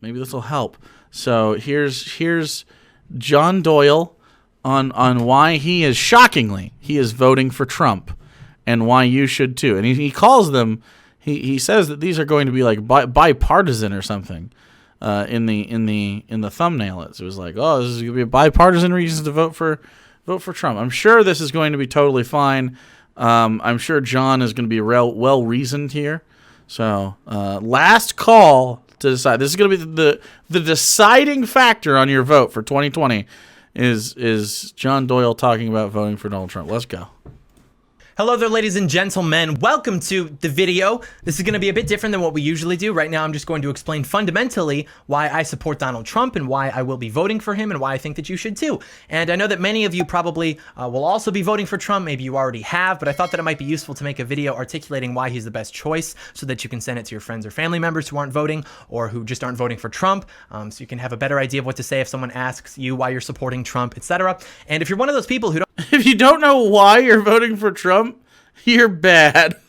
Maybe this will help. So here's John Doyle on why he is voting for Trump, and why you should too. And he calls them. He says that these are going to be like bipartisan or something. In the thumbnail, it was like, oh, this is going to be a bipartisan reasons to vote for Trump. I'm sure this is going to be totally fine. I'm sure John is going to be well reasoned here. So last call to decide. This is going to be the deciding factor on your vote for 2020. Is John Doyle talking about voting for Donald Trump? Let's go. Hello there, ladies and gentlemen. Welcome to the video. This is going to be a bit different than what we usually do. Right now, I'm just going to explain fundamentally why I support Donald Trump and why I will be voting for him and why I think that you should too. And I know that many of you probably will also be voting for Trump. Maybe you already have, but I thought that it might be useful to make a video articulating why he's the best choice so that you can send it to your friends or family members who aren't voting or who just aren't voting for Trump. So you can have a better idea of what to say if someone asks you why you're supporting Trump, etc. And if you're one of those people who don't... If you don't know why you're voting for Trump, you're bad.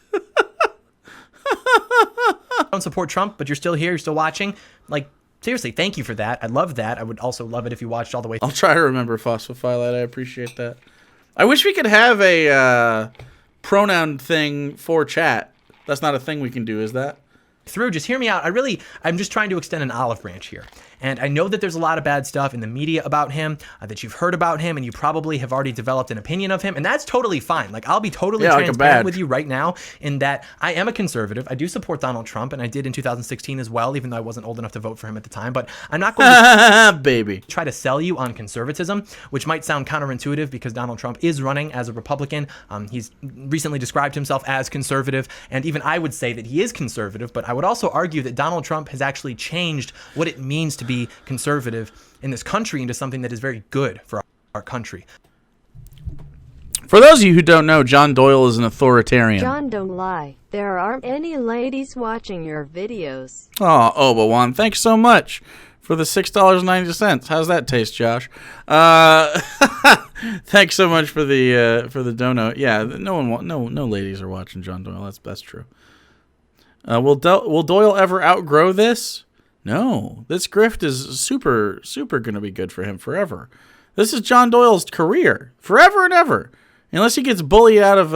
don't support Trump, but you're still here, you're still watching. Like, seriously, thank you for that. I love that. I would also love it if you watched all the way. I'll try to remember phosphophylite. I appreciate that. I wish we could have a pronoun thing for chat. That's not a thing we can do, is that? Through, just hear me out. I'm just trying to extend an olive branch here. And I know that there's a lot of bad stuff in the media about him, that you've heard about him, and you probably have already developed an opinion of him, and that's totally fine. Like, I'll be totally transparent with you right now in that I am a conservative. I do support Donald Trump, and I did in 2016 as well, even though I wasn't old enough to vote for him at the time. But I'm not going to try to sell you on conservatism, which might sound counterintuitive because Donald Trump is running as a Republican. He's recently described himself as conservative, and even I would say that he is conservative, but I would also argue that Donald Trump has actually changed what it means to be conservative in this country into something that is very good for our country. For those of you who don't know, John Doyle is an authoritarian. John, don't lie. There aren't any ladies watching your videos. Oh, Obi-Wan, thanks so much for the $6.90. How's that taste, Josh? Thanks so much for the dono. Yeah, no ladies are watching John Doyle. That's true. Will Doyle ever outgrow this? No, this grift is super going to be good for him forever. This is John Doyle's career forever and ever, unless he gets bullied out of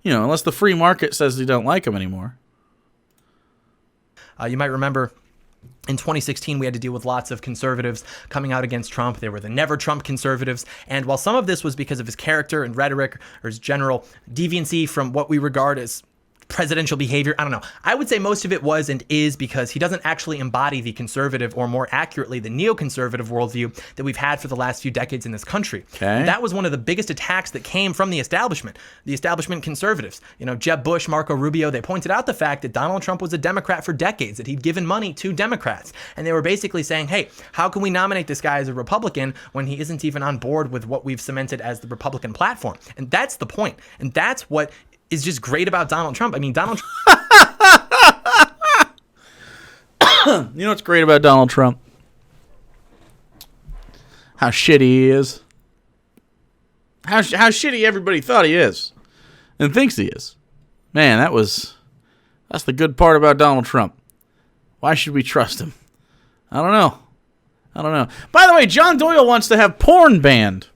unless the free market says they don't like him anymore. You might remember in 2016, we had to deal with lots of conservatives coming out against Trump. They were the never Trump conservatives. And while some of this was because of his character and rhetoric or his general deviancy from what we regard as presidential behavior, I don't know. I would say most of it was and is because he doesn't actually embody the conservative, or more accurately, the neoconservative worldview that we've had for the last few decades in this country. Okay. That was one of the biggest attacks that came from the establishment conservatives. Jeb Bush, Marco Rubio, they pointed out the fact that Donald Trump was a Democrat for decades, that he'd given money to Democrats. And they were basically saying, hey, how can we nominate this guy as a Republican when he isn't even on board with what we've cemented as the Republican platform? And that's the point. And that's what is just great about Donald Trump. I mean, Donald Trump. You know what's great about Donald Trump? How shitty he is. How shitty everybody thought he is and thinks he is. Man, that's the good part about Donald Trump. Why should we trust him? I don't know. By the way, John Doyle wants to have porn banned.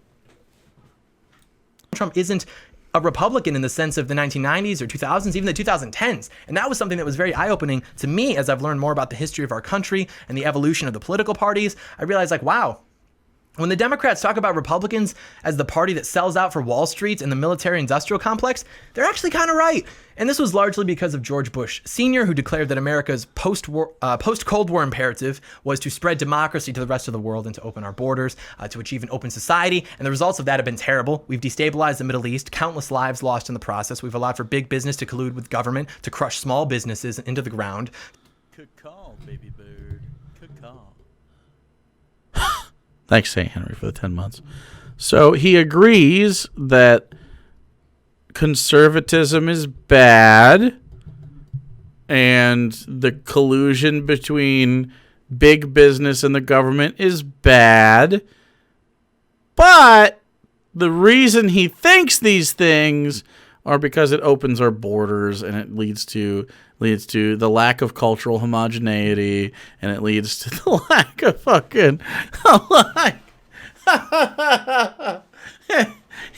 Trump isn't a Republican in the sense of the 1990s or 2000s, even the 2010s. And that was something that was very eye-opening to me as I've learned more about the history of our country and the evolution of the political parties. I realized, like, wow, when the Democrats talk about Republicans as the party that sells out for Wall Street and the military-industrial complex, they're actually kind of right. And this was largely because of George Bush Sr., who declared that America's post-Cold War imperative was to spread democracy to the rest of the world and to open our borders, to achieve an open society. And the results of that have been terrible. We've destabilized the Middle East, countless lives lost in the process. We've allowed for big business to collude with government to crush small businesses into the ground. Good call, baby bird. Good call. Thanks, St. Henry, for the 10 months. So he agrees that conservatism is bad and the collusion between big business and the government is bad. But the reason he thinks these things or because it opens our borders and it leads to the lack of cultural homogeneity, and it leads to the lack of fucking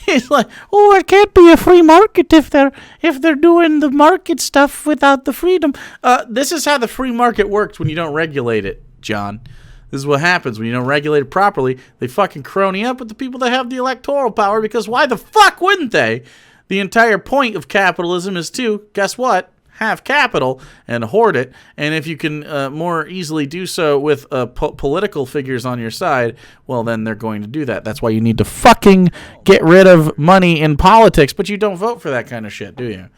He's like, oh, it can't be a free market if they're doing the market stuff without the freedom. This is how the free market works when you don't regulate it, John. This is what happens when you don't regulate it properly. They fucking crony up with the people that have the electoral power, because why the fuck wouldn't they? The entire point of capitalism is to, guess what? Have capital and hoard it. And if you can more easily do so with political figures on your side, well, then they're going to do that. That's why you need to fucking get rid of money in politics. But you don't vote for that kind of shit, do you?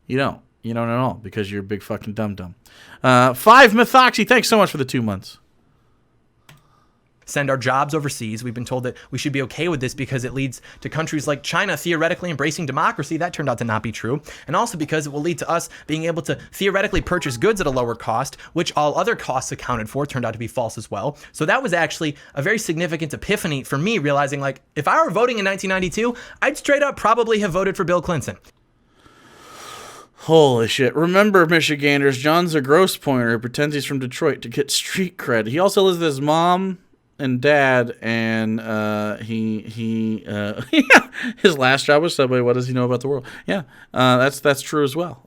You don't. You don't at all, because you're a big fucking dum-dum. 5 Methoxy, thanks so much for the 2 months. Send our jobs overseas. We've been told that we should be okay with this because it leads to countries like China theoretically embracing democracy. That turned out to not be true. And also because it will lead to us being able to theoretically purchase goods at a lower cost, which all other costs accounted for turned out to be false as well. So that was actually a very significant epiphany for me, realizing, like, if I were voting in 1992, I'd straight up probably have voted for Bill Clinton. Holy shit. Remember, Michiganders, John's a gross pointer who pretends he's from Detroit to get street cred. He also lives with his mom and dad, and his last job was Subway. What does he know about the world? Yeah, that's true as well.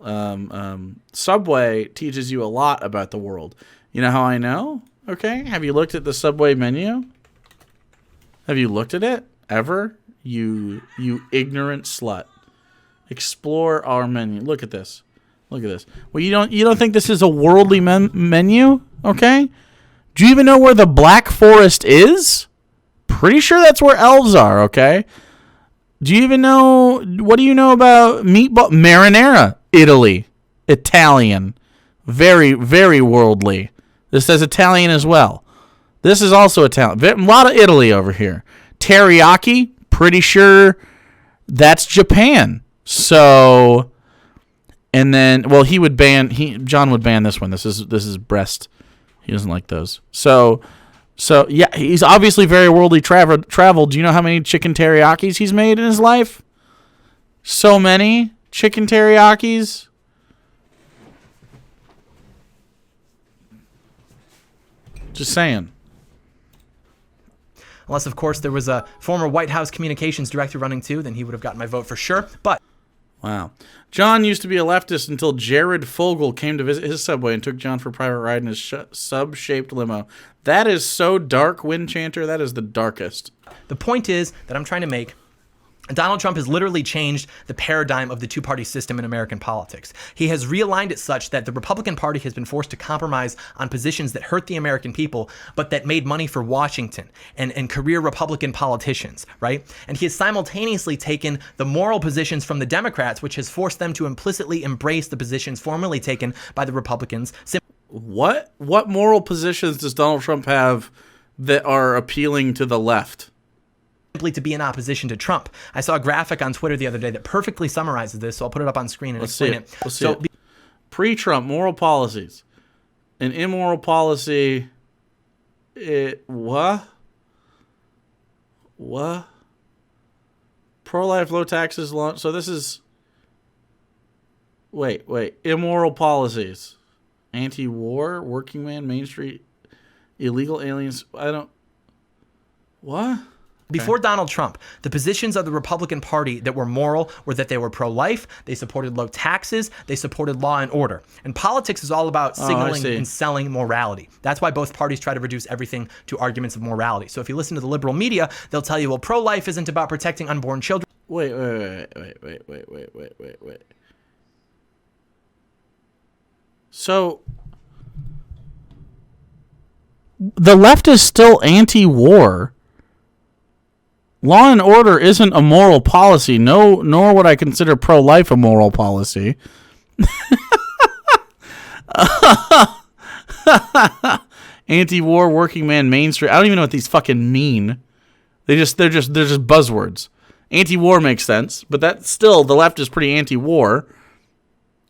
Subway teaches you a lot about the world. You know how I know? Okay, have you looked at the Subway menu? Have you looked at it ever? You ignorant slut. Explore our menu. Look at this. Look at this. Well, you don't think this is a worldly menu? Okay. Do you even know where the Black Forest is? Pretty sure that's where elves are, okay? Do you even know, what do you know about meatball? Marinara, Italy, Italian. Very, very worldly. This says Italian as well. This is also Italian. A lot of Italy over here. Teriyaki, pretty sure that's Japan. So, and then, well, John would ban this one. This is breast. He doesn't like those. So yeah, he's obviously very worldly traveled. Do you know how many chicken teriyakis he's made in his life? So many chicken teriyakis. Just saying. Unless, of course, there was a former White House communications director running too, then he would have gotten my vote for sure. But wow. John used to be a leftist until Jared Fogle came to visit his Subway and took John for a private ride in his sub-shaped limo. That is so dark, Wind Chanter. That is the darkest. The point is that I'm trying to make, Donald Trump has literally changed the paradigm of the two-party system in American politics. He has realigned it such that the Republican Party has been forced to compromise on positions that hurt the American people, but that made money for Washington and career Republican politicians, right? And he has simultaneously taken the moral positions from the Democrats, which has forced them to implicitly embrace the positions formerly taken by the Republicans. What moral positions does Donald Trump have that are appealing to the left? Simply to be in opposition to Trump. I saw a graphic on Twitter the other day that perfectly summarizes this, so I'll put it up on screen and explain it. Let's see it. Pre-Trump moral policies. An immoral policy. What? Pro-life, low taxes, so this is. Wait. Immoral policies. Anti-war, working man, Main Street, illegal aliens. What? Before Donald Trump, the positions of the Republican Party that were moral were that they were pro-life, they supported low taxes, they supported law and order. And politics is all about signaling and selling morality. That's why both parties try to reduce everything to arguments of morality. So if you listen to the liberal media, they'll tell you, well, pro-life isn't about protecting unborn children. Wait. So, the left is still anti-war. Law and order isn't a moral policy, nor would I consider pro-life a moral policy. Anti-war, working man, Main Street. I don't even know what these fucking mean. They're just buzzwords. Anti-war makes sense, but that's still, the left is pretty anti-war.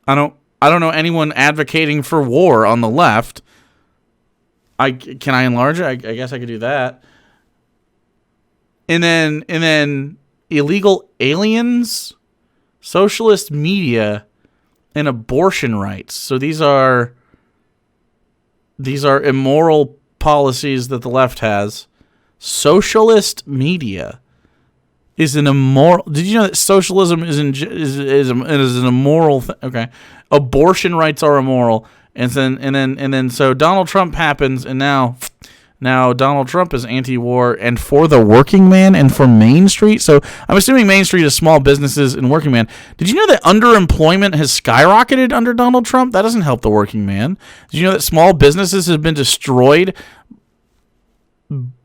I don't know anyone advocating for war on the left. Can I enlarge it? I guess I could do that. And then illegal aliens. socialist media, and abortion rights. So these are immoral policies that the left has. Socialist media is an immoral. Did you know that socialism is an immoral thing? Okay, abortion rights are immoral, and then so Donald Trump happens, and now Donald Trump is anti-war and for the working man and for Main Street. So I'm assuming Main Street is small businesses and working man. Did you know that underemployment has skyrocketed under Donald Trump? That doesn't help the working man. Did you know that small businesses have been destroyed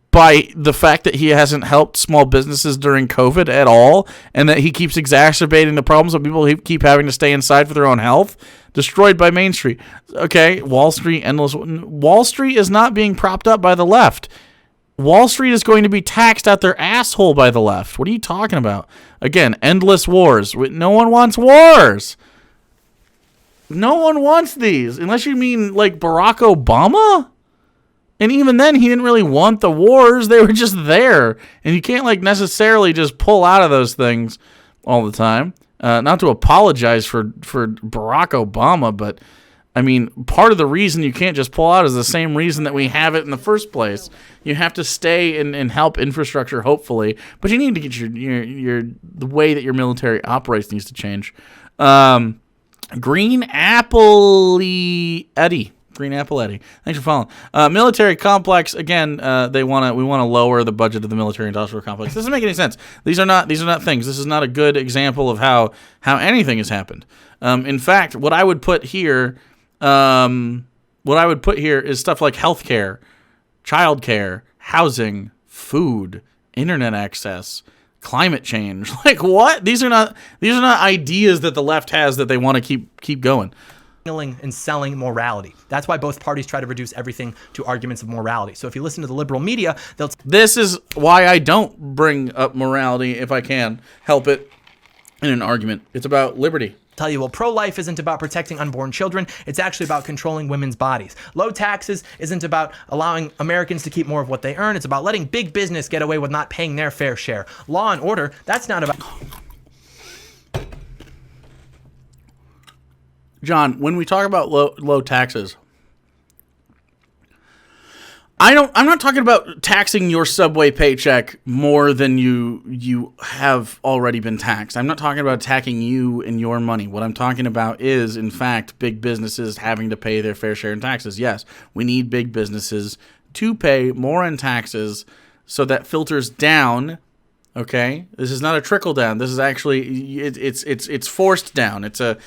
by the fact that he hasn't helped small businesses during COVID at all, and that he keeps exacerbating the problems of people who keep having to stay inside for their own health? Destroyed by Main Street. Okay, Wall Street, endless. Wall Street is not being propped up by the left. Wall Street is going to be taxed out their asshole by the left. What are you talking about? Again, endless wars. No one wants wars. No one wants these, unless you mean like Barack Obama. And even then, he didn't really want the wars. They were just there. And you can't like necessarily just pull out of those things all the time. Not to apologize for Barack Obama, but I mean, part of the reason you can't just pull out is the same reason that we have it in the first place. You have to stay and help infrastructure, hopefully, but you need to get the way that your military operates needs to change. Green Apple Eddie. Thanks for following. Military complex again. We want to lower the budget of the military industrial complex. This doesn't make any sense. These are not things. This is not a good example of how anything has happened. In fact, what I would put here is stuff like healthcare, childcare, housing, food, internet access, climate change. Like what? These are not ideas that the left has that they want to keep going. And selling morality. That's why both parties try to reduce everything to arguments of morality. So if you listen to the liberal media, they'll... This is why I don't bring up morality if I can help it in an argument. It's about liberty. Tell you, well, pro-life isn't about protecting unborn children. It's actually about controlling women's bodies. Low taxes isn't about allowing Americans to keep more of what they earn. It's about letting big business get away with not paying their fair share. Law and order, that's not about... John, when we talk about low taxes, I'm not talking about taxing your Subway paycheck more than you have already been taxed. I'm not talking about attacking you and your money. What I'm talking about is, in fact, big businesses having to pay their fair share in taxes. Yes, we need big businesses to pay more in taxes so that filters down. Okay, this is not a trickle down. This is actually it's forced down. It's an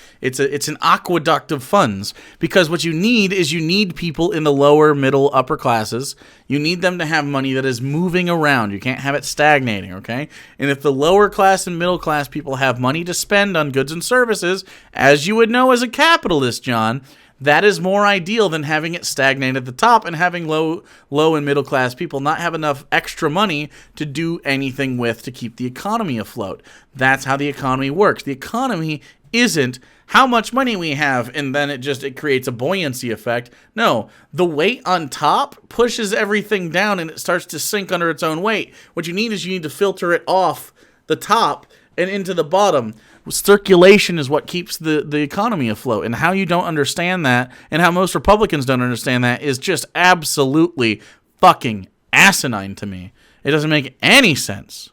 aqueduct of funds, because what you need people in the lower, middle, upper classes. You need them to have money that is moving around. You can't have it stagnating. Okay, and if the lower class and middle class people have money to spend on goods and services, as you would know as a capitalist, John, that is more ideal than having it stagnate at the top and having low and middle class people not have enough extra money to do anything with to keep the economy afloat. That's how the economy works. The economy isn't how much money we have and then it creates a buoyancy effect. No, the weight on top pushes everything down and it starts to sink under its own weight. What you need to filter it off the top and into the bottom. Circulation is what keeps the economy afloat, and how you don't understand that, and how most Republicans don't understand that, is just absolutely fucking asinine to me. It doesn't make any sense.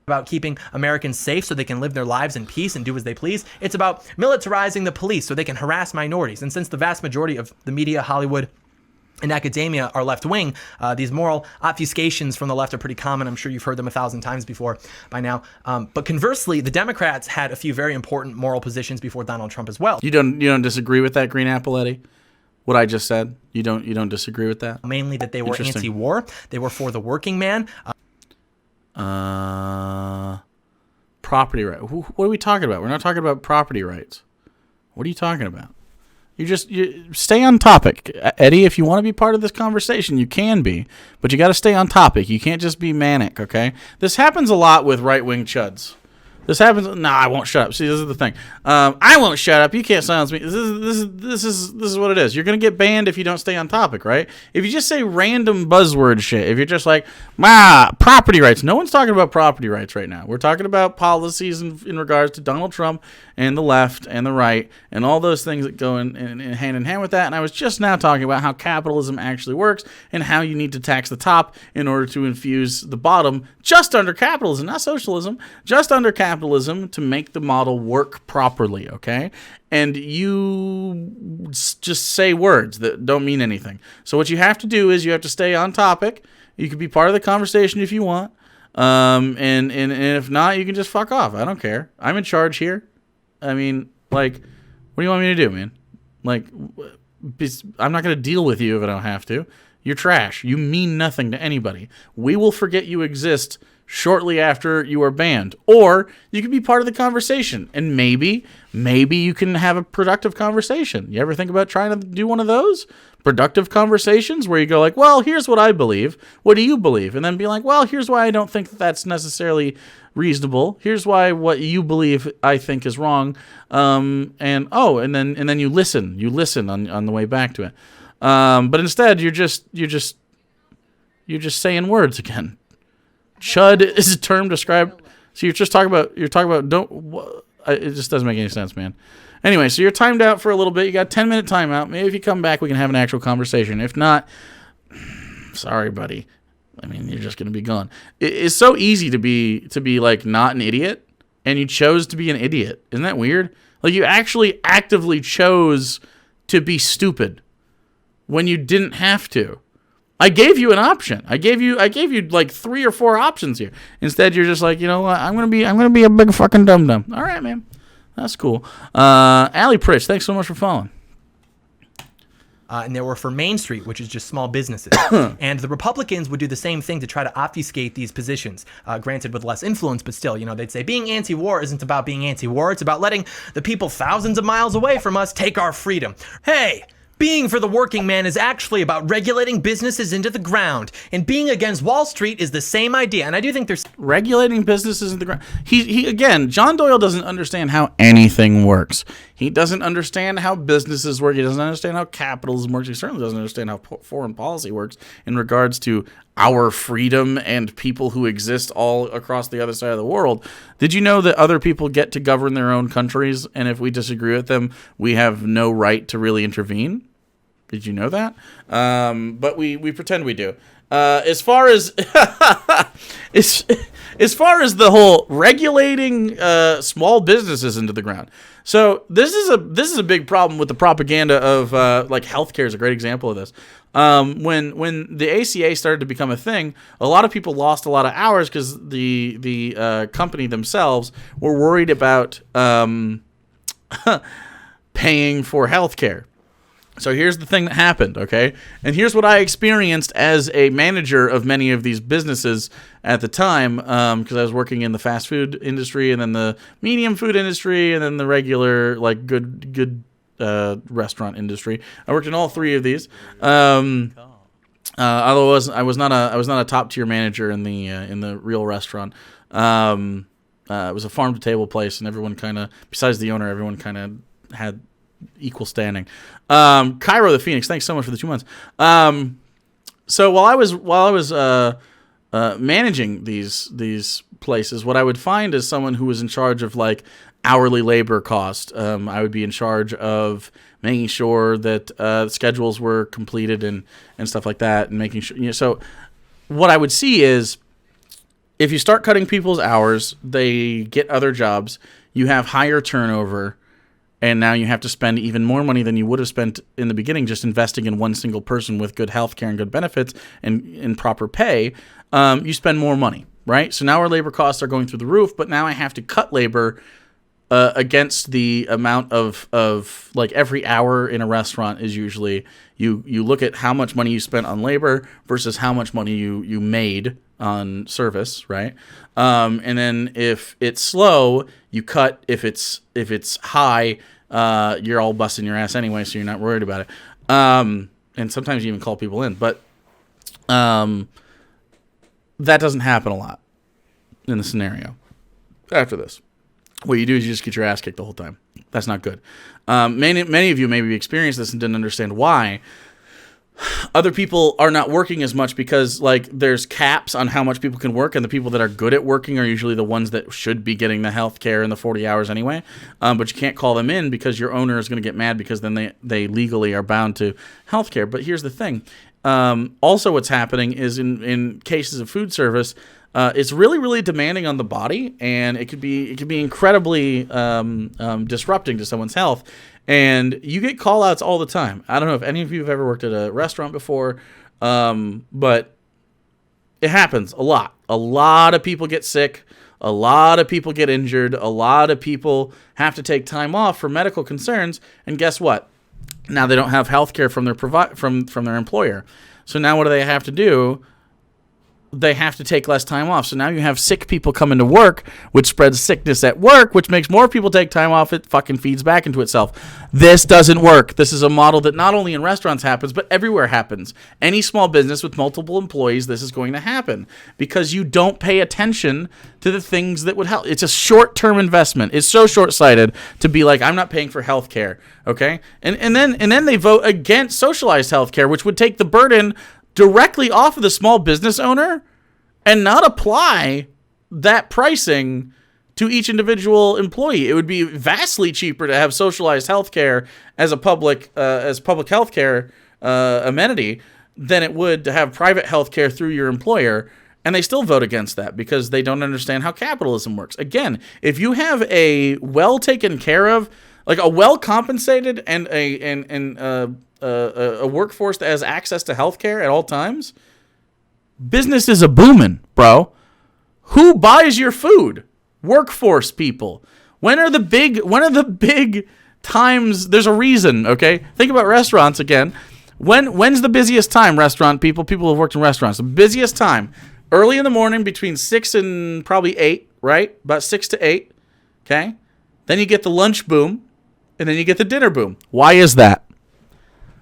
About keeping Americans safe so they can live their lives in peace and do as they please. It's about militarizing the police so they can harass minorities. And since the vast majority of the media, Hollywood, and academia are left-wing, these moral obfuscations from the left are pretty common. I'm sure you've heard them 1,000 times before by now. But conversely, the Democrats had a few very important moral positions before Donald Trump as well. You don't disagree with that, Green Apple Eddie? What I just said? You don't disagree with that? Mainly that they were anti-war. They were for the working man. Property right. What are we talking about? We're not talking about property rights. What are you talking about? You stay on topic, Eddie. If you want to be part of this conversation, you can be, but you got to stay on topic. You can't just be manic, okay? This happens a lot with right-wing chuds. This happens. No, I won't shut up. See, this is the thing. I won't shut up. You can't silence me. This is what it is. You're gonna get banned if you don't stay on topic, right? If you just say random buzzword shit, if you're just like, property rights. No one's talking about property rights right now. We're talking about policies in regards to Donald Trump and the left and the right and all those things that go in hand with that. And I was just now talking about how capitalism actually works and how you need to tax the top in order to infuse the bottom just under capitalism, not socialism, just under capitalism to make the model work properly, okay? And you just say words that don't mean anything. So what you have to do is you have to stay on topic. You can be part of the conversation if you want. And if not, you can just fuck off. I don't care. I'm in charge here. I mean, like, what do you want me to do, man? Like, I'm not going to deal with you if I don't have to. You're trash. You mean nothing to anybody. We will forget you exist shortly after you are banned. Or you can be part of the conversation. And maybe you can have a productive conversation. You ever think about trying to do one of those? Productive conversations where you go like, well, here's what I believe. What do you believe? And then be like, well, here's why I don't think that's necessarily reasonable. Here's why what you believe I think is wrong. And then you listen. You listen on the way back to it. But instead, you're just saying words again. Chud is a term described. So you're talking about it just doesn't make any sense, man. Anyway, so you're timed out for a little bit. You got a 10-minute timeout. Maybe if you come back, we can have an actual conversation. If not, sorry, buddy. I mean, you're just gonna be gone. It's so easy to be like not an idiot, and you chose to be an idiot. Isn't that weird? Like you actually actively chose to be stupid when you didn't have to. I gave you an option. I gave you like 3 or 4 options here. Instead, you're just like, you know what? I'm gonna be a big fucking dum dum. All right, man. That's cool. Allie Pritch, thanks so much for following. And they were for Main Street, which is just small businesses. And the Republicans would do the same thing to try to obfuscate these positions, granted with less influence, but still, they'd say being anti-war isn't about being anti-war. It's about letting the people thousands of miles away from us take our freedom. Hey! Being for the working man is actually about regulating businesses into the ground, and being against Wall Street is the same idea. And I do think there's regulating businesses into the ground. He again, John Doyle doesn't understand how anything works. He doesn't understand how businesses work. He doesn't understand how capitalism works. He certainly doesn't understand how foreign policy works in regards to our freedom and people who exist all across the other side of the world. Did you know that other people get to govern their own countries, and if we disagree with them, we have no right to really intervene? Did you know that? But we pretend we do. As far as as far as the whole regulating small businesses into the ground. So this is a big problem with the propaganda of like healthcare is a great example of this. When the ACA started to become a thing, a lot of people lost a lot of hours because the company themselves were worried about paying for healthcare. So here's the thing that happened, okay? And here's what I experienced as a manager of many of these businesses at the time, because I was working in the fast food industry and then the medium food industry and then the regular, like, good restaurant industry. I worked in all 3 of these. Although I was not a top tier manager in the real restaurant. It was a farm to table place, and everyone kind of, besides the owner, everyone kind of had equal standing. Cairo the Phoenix, thanks so much for the 2 months. So while I was managing these places, what I would find is someone who was in charge of like hourly labor cost. I would be in charge of making sure that schedules were completed and stuff like that, and making sure. So what I would see is if you start cutting people's hours, they get other jobs. You have higher turnover. And now you have to spend even more money than you would have spent in the beginning just investing in one single person with good health care and good benefits and proper pay. You spend more money, right? So now our labor costs are going through the roof, but now I have to cut labor against the amount of like every hour in a restaurant is usually you look at how much money you spent on labor versus how much money you made on service, right? And then if it's slow, you cut. If it's high, you're all busting your ass anyway, so you're not worried about it. And sometimes you even call people in, but that doesn't happen a lot in the scenario after this. what you do is you just get your ass kicked the whole time. That's not good. Many of you maybe experienced this and didn't understand why. Other people are not working as much because like there's caps on how much people can work, and the people that are good at working are usually the ones that should be getting the health care in the 40 hours anyway. But you can't call them in because your owner is going to get mad because then they legally are bound to health care. But here's the thing. Also what's happening is in cases of food service, it's really, really demanding on the body, and it could be incredibly disrupting to someone's health. And you get call-outs all the time. I don't know if any of you have ever worked at a restaurant before, but it happens a lot. A lot of people get sick. A lot of people get injured. A lot of people have to take time off for medical concerns. And guess what? Now they don't have health care from their from their employer. So now what do they have to do? They have to take less time off. So now you have sick people coming to work, which spreads sickness at work, which makes more people take time off. It fucking feeds back into itself. This doesn't work. This is a model that not only in restaurants happens, but everywhere happens. Any small business with multiple employees, this is going to happen because you don't pay attention to the things that would help. It's a short-term investment. It's so short-sighted to be like, I'm not paying for health care, okay? And then they vote against socialized health care, which would take the burden directly off of the small business owner and not apply that pricing to each individual employee. It would be vastly cheaper to have socialized healthcare as a public healthcare amenity than it would to have private healthcare through your employer. And they still vote against that because they don't understand how capitalism works. Again, if you have a well taken care of, like a well compensated and a workforce that has access to healthcare at all times, business is a booming, bro. Who buys your food? Workforce people. When are the big times? There's a reason, okay? Think about restaurants again. When's the busiest time, restaurant people? People who have worked in restaurants. The busiest time. Early in the morning between 6 and probably 8, right? About 6 to 8, okay? Then you get the lunch boom, and then you get the dinner boom. Why is that?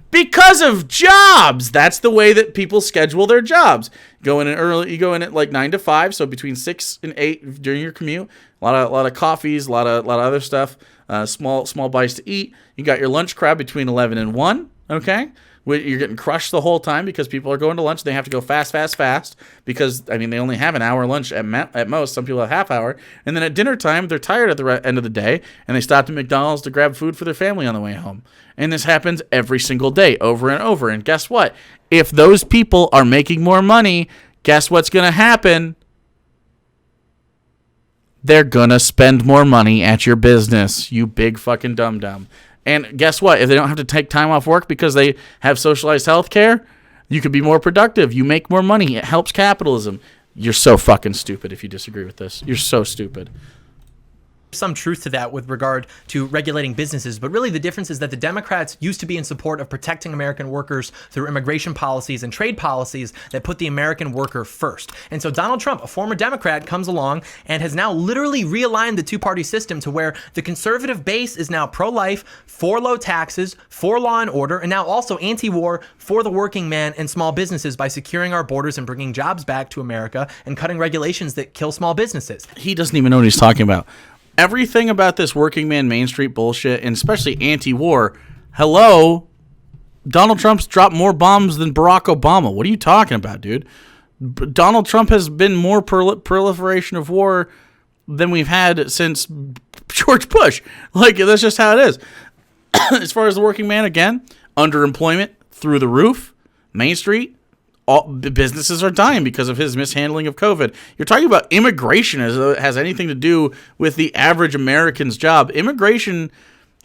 Because of jobs. That's the way that people schedule their jobs. Go in early. You go in at like 9 to 5, so between 6 and 8 during your commute. A lot of coffees, a lot of other stuff. Small bites to eat. You got your lunch crowd between 11 and 1. Okay, you're getting crushed the whole time because people are going to lunch. They have to go fast because they only have an hour lunch at most. Some people have half hour, and then at dinner time they're tired at the end of the day, and they stop at McDonald's to grab food for their family on the way home. And this happens every single day, over and over. And guess what? If those people are making more money, guess what's going to happen? They're going to spend more money at your business, you big fucking dum-dum. And guess what? If they don't have to take time off work because they have socialized health care, you could be more productive. You make more money. It helps capitalism. You're so fucking stupid if you disagree with this. You're so stupid. Some truth to that with regard to regulating businesses, but really the difference is that the Democrats used to be in support of protecting American workers through immigration policies and trade policies that put the American worker first. And so Donald Trump, a former Democrat, comes along and has now literally realigned the two-party system to where the conservative base is now pro-life, for low taxes, for law and order, and now also anti-war for the working man and small businesses by securing our borders and bringing jobs back to America and cutting regulations that kill small businesses. He doesn't even know what he's talking about. Everything about this working man Main Street bullshit, and especially anti-war, hello, Donald Trump's dropped more bombs than Barack Obama. What are you talking about, dude? Donald Trump has been more proliferation of war than we've had since George Bush. Like, that's just how it is. As far as the working man, again, underemployment through the roof, Main Street, all businesses are dying because of his mishandling of COVID. You're talking about immigration as though it has anything to do with the average American's job. Immigration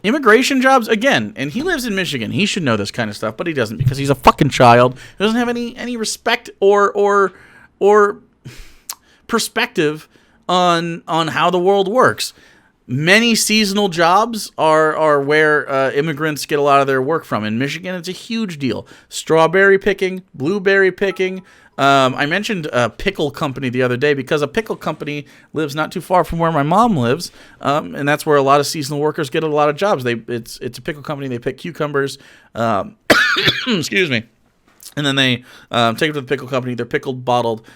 jobs, again, and he lives in Michigan. He should know this kind of stuff, but he doesn't because he's a fucking child. He doesn't have any respect or perspective on how the world works. Many seasonal jobs are where immigrants get a lot of their work from. In Michigan, it's a huge deal. Strawberry picking, blueberry picking. I mentioned a pickle company the other day because a pickle company lives not too far from where my mom lives, and that's where a lot of seasonal workers get a lot of jobs. It's a pickle company. They pick cucumbers. Excuse me. And then they take it to the pickle company. They're pickled, bottled,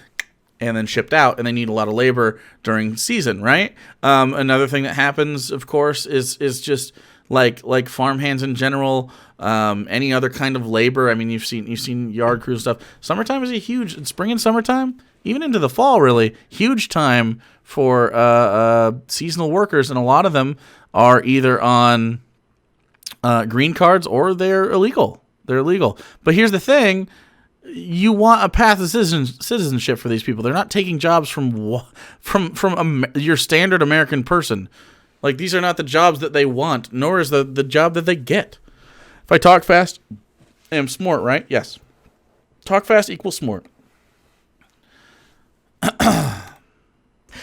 and then shipped out, and they need a lot of labor during season, right? Another thing that happens, of course, is just like farmhands in general, any other kind of labor. I mean, you've seen yard crew stuff. Summertime is a huge spring and summertime, even into the fall, really huge time for seasonal workers, and a lot of them are either on green cards or they're illegal. But here's the thing. You want a path of citizenship for these people. They're not taking jobs from your standard American person. Like, these are not the jobs that they want, nor is the job that they get. If I talk fast, I am smart, right? Yes. Talk fast equals smart.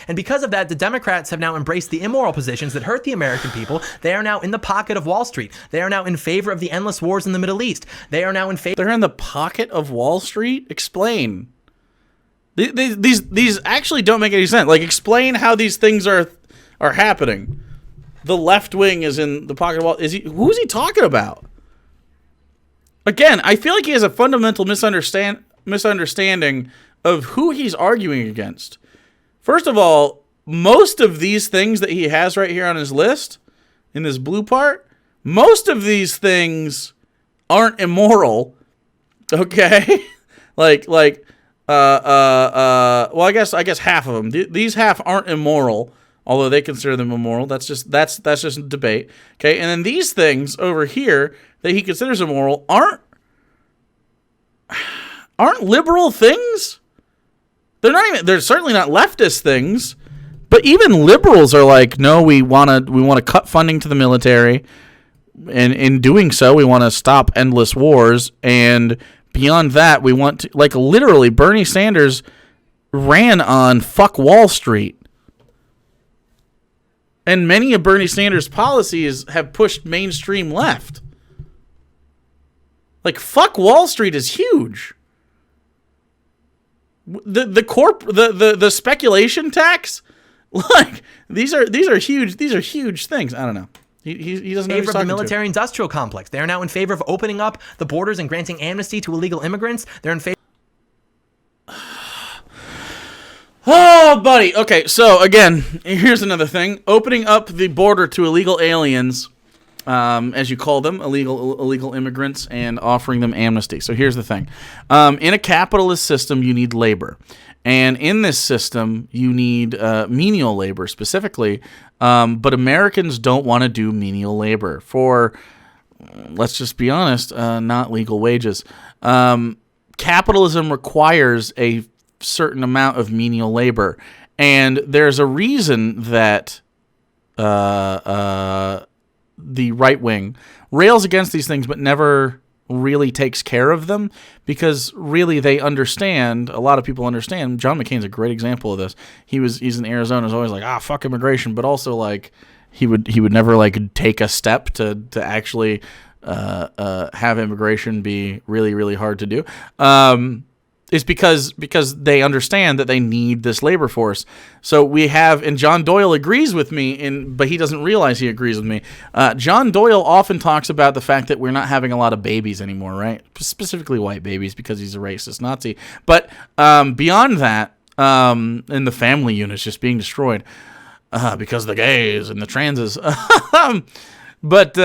And because of that, the Democrats have now embraced the immoral positions that hurt the American people. They are now in the pocket of Wall Street. They are now in favor of the endless wars in the Middle East. They are now in favor. They're in the pocket of Wall Street? Explain. These actually don't make any sense. Like, explain how these things are happening. The left wing is in the pocket of Wall. Who is he talking about? Again, I feel like he has a fundamental misunderstanding of who he's arguing against. First of all, most of these things that he has right here on his list, in this blue part, most of these things aren't immoral. Okay? well, I guess half of them. These half aren't immoral, although they consider them immoral. That's just a debate. Okay? And then these things over here that he considers immoral aren't liberal things. They're certainly not leftist things, but even liberals are like, no, we want to cut funding to the military, and in doing so, we want to stop endless wars, and beyond that, we want to, like, literally, Bernie Sanders ran on fuck Wall Street, and many of Bernie Sanders' policies have pushed mainstream left. Like, fuck Wall Street is huge. The speculation tax, like, these are huge things. I don't know. He doesn't know favor of the military industrial complex. They are now in favor of opening up the borders and granting amnesty to illegal immigrants. They're in favor. Oh, buddy. Okay, so again, here's another thing: opening up the border to illegal aliens, as you call them, illegal immigrants, and offering them amnesty. So here's the thing. In a capitalist system, you need labor. And in this system, you need menial labor specifically. But Americans don't want to do menial labor for, let's just be honest, not legal wages. Capitalism requires a certain amount of menial labor. And there's a reason that the right wing rails against these things but never really takes care of them, because really they understand, a lot of people understand. John McCain's a great example of this. He's in Arizona, is always like, fuck immigration, but also like he would never like take a step to actually have immigration be really, really hard to do. Is because they understand that they need this labor force. So we have, and John Doyle agrees with me, but he doesn't realize he agrees with me. John Doyle often talks about the fact that we're not having a lot of babies anymore, right? Specifically white babies, because he's a racist Nazi. But beyond that, and the family unit's just being destroyed because of the gays and the transes. But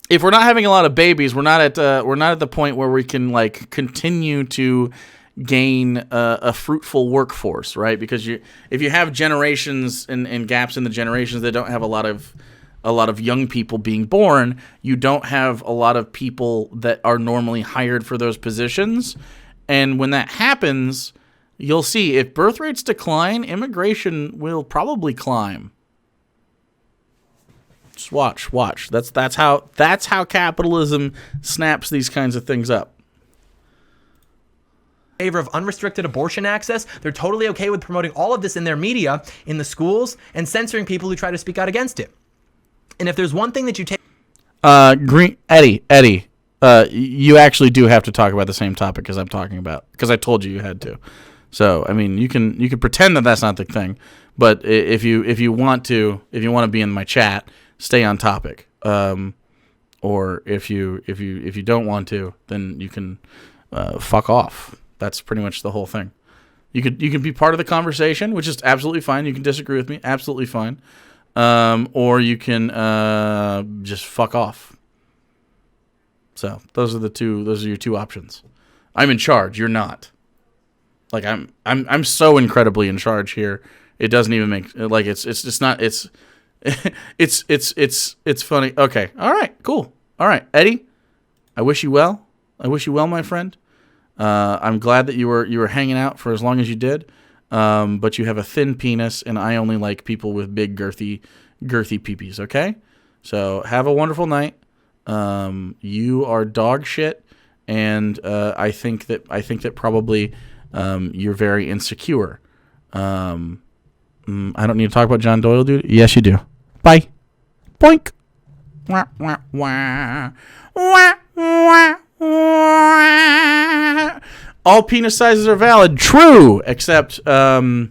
if we're not having a lot of babies, we're not at the point where we can like continue to gain a fruitful workforce, right? Because if you have generations and gaps in the generations that don't have a lot of young people being born, you don't have a lot of people that are normally hired for those positions. And when that happens, you'll see if birth rates decline, immigration will probably climb. Just watch. That's how capitalism snaps these kinds of things up. Favor of unrestricted abortion access. They're totally okay with promoting all of this in their media, in the schools, and censoring people who try to speak out against it. And if there's one thing that you take, Eddie, you actually do have to talk about the same topic as I'm talking about, because I told you had to. So I mean, you can pretend that that's not the thing, but if you want to be in my chat, stay on topic. Or if you don't want to, then you can fuck off. That's pretty much the whole thing. You can be part of the conversation, which is absolutely fine. You can disagree with me, absolutely fine. Or you can just fuck off. So those are your two options. I'm in charge. You're not. Like I'm so incredibly in charge here. It doesn't even make like it's not it's it's funny. Okay. All right. Cool. All right, Eddie. I wish you well. My friend. I'm glad that you were hanging out for as long as you did. But you have a thin penis, and I only like people with big girthy peepees. Okay. So have a wonderful night. You are dog shit, and I think that probably you're very insecure. I don't need to talk about John Doyle, dude. Yes, you do. Bye. Boink. Wah, wah, wah. Wah, wah, wah. All penis sizes are valid. True, except of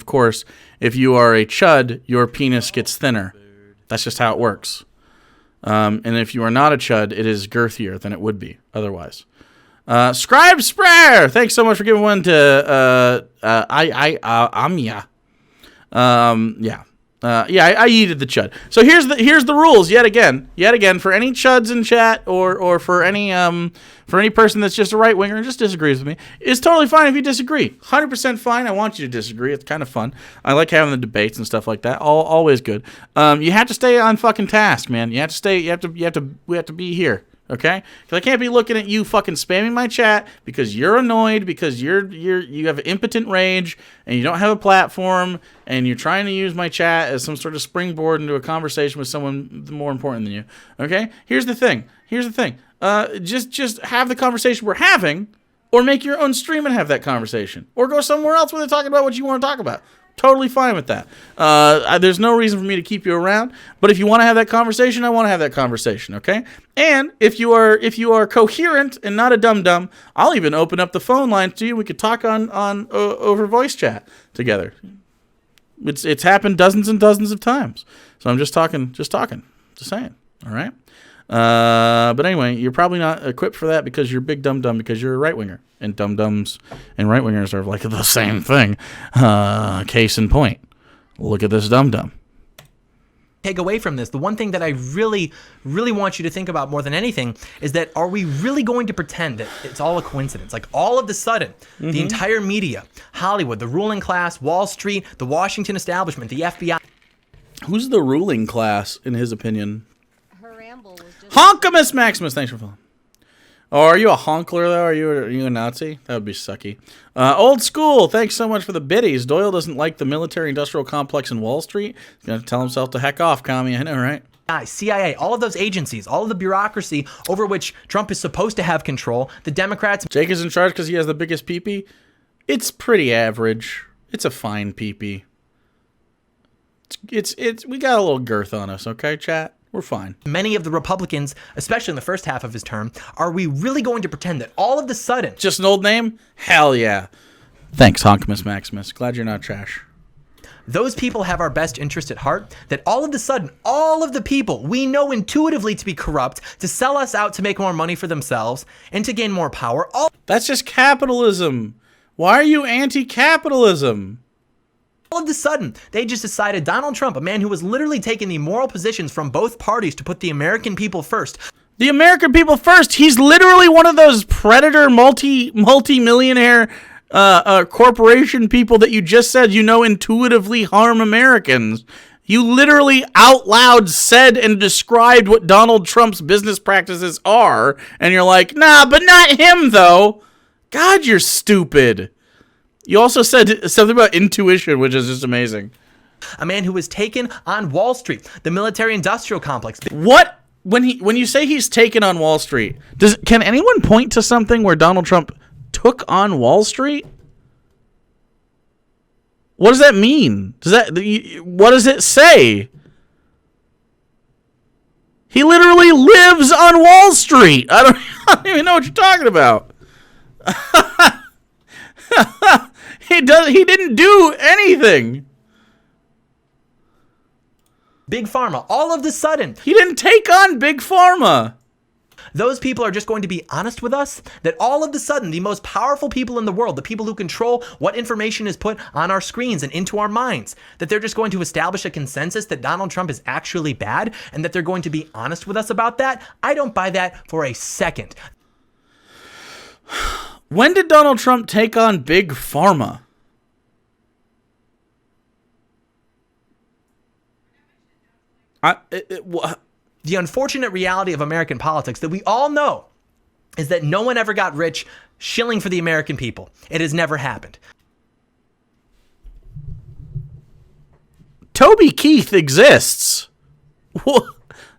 course, if you are a chud, your penis gets thinner. That's just how it works. And if you are not a chud, it is girthier than it would be otherwise. Scribe Sprayer, thanks so much for giving one to Amya. I yeeted the chud. So here's the rules yet again for any chuds in chat or for any person that's just a right winger and just disagrees with me. It's totally fine if you disagree. 100% fine. I want you to disagree. It's kind of fun. I like having the debates and stuff like that. Always good. You have to stay on fucking task, man. We have to be here. Okay? Because I can't be looking at you fucking spamming my chat because you're annoyed, because you have impotent rage and you don't have a platform and you're trying to use my chat as some sort of springboard into a conversation with someone more important than you. Okay? Here's the thing. Just have the conversation we're having, or make your own stream and have that conversation, or go somewhere else where they're talking about what you want to talk about. Totally fine with that. There's no reason for me to keep you around. But if you want to have that conversation, I want to have that conversation. Okay. And if you are coherent and not a dum-dum, I'll even open up the phone lines to you. We could talk on over voice chat together. It's happened dozens and dozens of times. So I'm just saying. All right. But anyway, you're probably not equipped for that because you're big dum-dum, because you're a right-winger. And dum-dums and right-wingers are like the same thing. Case in point. Look at this dum-dum. Take away from this, the one thing that I really, really want you to think about more than anything is that, are we really going to pretend that it's all a coincidence? Like, all of a sudden, the entire media, Hollywood, the ruling class, Wall Street, the Washington establishment, the FBI. Who's the ruling class, in his opinion? Honkamus Maximus, thanks for following. Oh, are you a honkler, though? Are you a Nazi? That would be sucky. Old school, thanks so much for the biddies. Doyle doesn't like the military-industrial complex in Wall Street. He's going to tell himself to heck off, commie. I know, right? CIA, all of those agencies, all of the bureaucracy over which Trump is supposed to have control. The Democrats. Jake is in charge because he has the biggest peepee. It's pretty average. It's a fine peepee. We got a little girth on us, okay, chat? We're fine. Many of the Republicans, especially in the first half of his term, are we really going to pretend that all of a sudden... Just an old name? Hell yeah. Thanks, Honkamus Maximus. Glad you're not trash. Those people have our best interest at heart, that all of a sudden, all of the people we know intuitively to be corrupt, to sell us out to make more money for themselves, and to gain more power... That's just capitalism. Why are you anti-capitalism? All of a sudden, they just decided Donald Trump, a man who was literally taking the moral positions from both parties to put the American people first. The American people first? He's literally one of those predator multi-millionaire corporation people that you just said intuitively harm Americans. You literally out loud said and described what Donald Trump's business practices are, and you're like, nah, but not him, though. God, you're stupid. You also said something about intuition, which is just amazing. A man who was taken on Wall Street, the military-industrial complex. What? When you say he's taken on Wall Street, can anyone point to something where Donald Trump took on Wall Street? What does that mean? What does it say? He literally lives on Wall Street. I don't even know what you're talking about. He didn't do anything. Big Pharma, all of a sudden. He didn't take on Big Pharma. those people are just going to be honest with us that all of a sudden the most powerful people in the world, the people who control what information is put on our screens and into our minds, that they're just going to establish a consensus that Donald Trump is actually bad and that they're going to be honest with us about that? I don't buy that for a second. When did Donald Trump take on Big Pharma? The unfortunate reality of American politics that we all know is that no one ever got rich shilling for the American people. It has never happened. Toby Keith exists.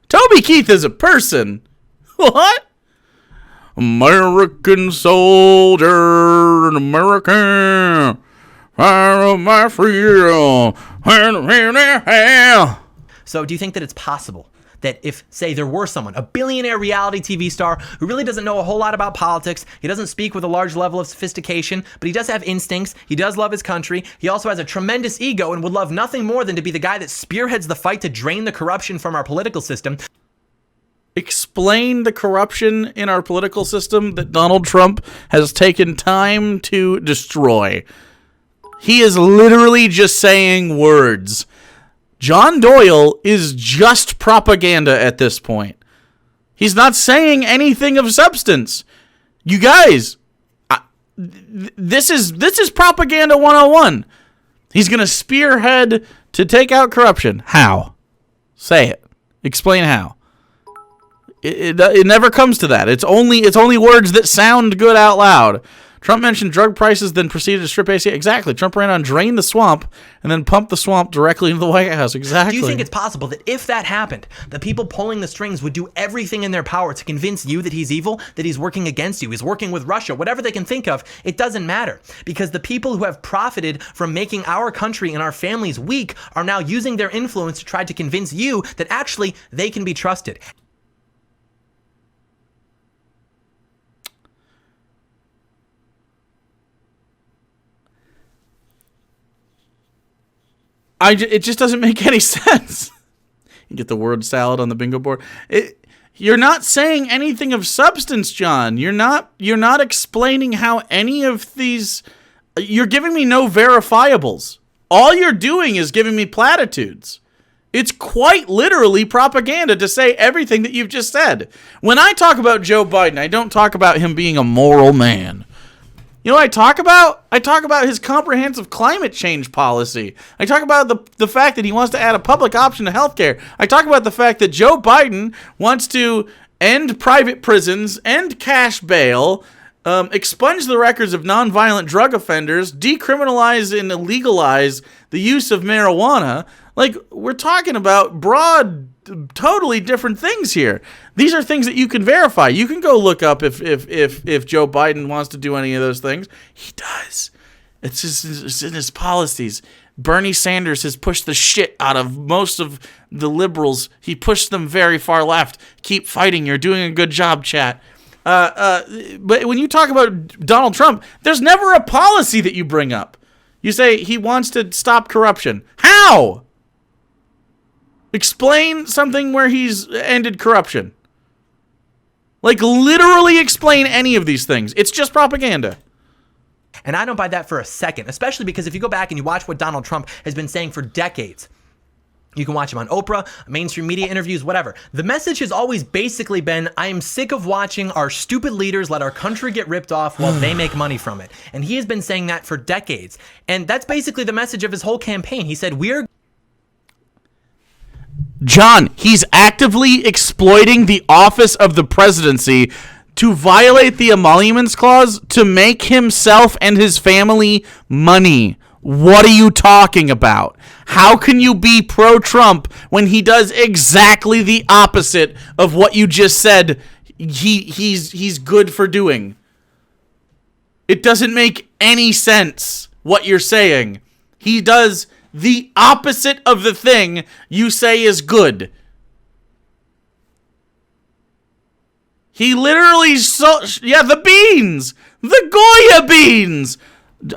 Toby Keith is a person. What? American soldier, American, fire of my freedom. So do you think that it's possible that if, say, there were someone, a billionaire reality TV star who really doesn't know a whole lot about politics, he doesn't speak with a large level of sophistication, but he does have instincts, he does love his country, he also has a tremendous ego and would love nothing more than to be the guy that spearheads the fight to drain the corruption from our political system? Explain the corruption in our political system that Donald Trump has taken time to destroy. He is literally just saying words. John Doyle is just propaganda at this point. He's not saying anything of substance. You guys, this is propaganda 101. He's going to spearhead to take out corruption. How? Say it. Explain how. It never comes to that. It's only words that sound good out loud. Trump mentioned drug prices, then proceeded to strip ACA. Exactly. Trump ran on drain the swamp and then pumped the swamp directly into the White House. Exactly. Do you think it's possible that if that happened, the people pulling the strings would do everything in their power to convince you that he's evil, that he's working against you, he's working with Russia, whatever they can think of? It doesn't matter, because the people who have profited from making our country and our families weak are now using their influence to try to convince you that actually they can be trusted. It just doesn't make any sense. You get the word salad on the bingo board. You're not saying anything of substance, John. You're not explaining how any of these. You're giving me no verifiables. All you're doing is giving me platitudes. It's quite literally propaganda to say everything that you've just said. When I talk about Joe Biden, I don't talk about him being a moral man. You know what I talk about? I talk about his comprehensive climate change policy. I talk about the fact that he wants to add a public option to healthcare. I talk about the fact that Joe Biden wants to end private prisons, end cash bail, expunge the records of nonviolent drug offenders, decriminalize and legalize the use of marijuana. Like, we're talking about broad, totally different things here. These are things that you can verify. You can go look up if Joe Biden wants to do any of those things. He does. It's in his policies. Bernie Sanders has pushed the shit out of most of the liberals. He pushed them very far left. Keep fighting. You're doing a good job, chat. But when you talk about Donald Trump, there's never a policy that you bring up. You say he wants to stop corruption. How? Explain something where he's ended corruption. Like, literally explain any of these things. It's just propaganda. And I don't buy that for a second, especially because if you go back and you watch what Donald Trump has been saying for decades, you can watch him on Oprah, mainstream media interviews, whatever. The message has always basically been, I am sick of watching our stupid leaders let our country get ripped off while they make money from it. And he has been saying that for decades. And that's basically the message of his whole campaign. He said, John, he's actively exploiting the office of the presidency to violate the emoluments clause to make himself and his family money. What are you talking about? How can you be pro-Trump when he does exactly the opposite of what you just said he's good for doing? It doesn't make any sense what you're saying. He does the opposite of the thing you say is good. He literally the beans! The Goya beans!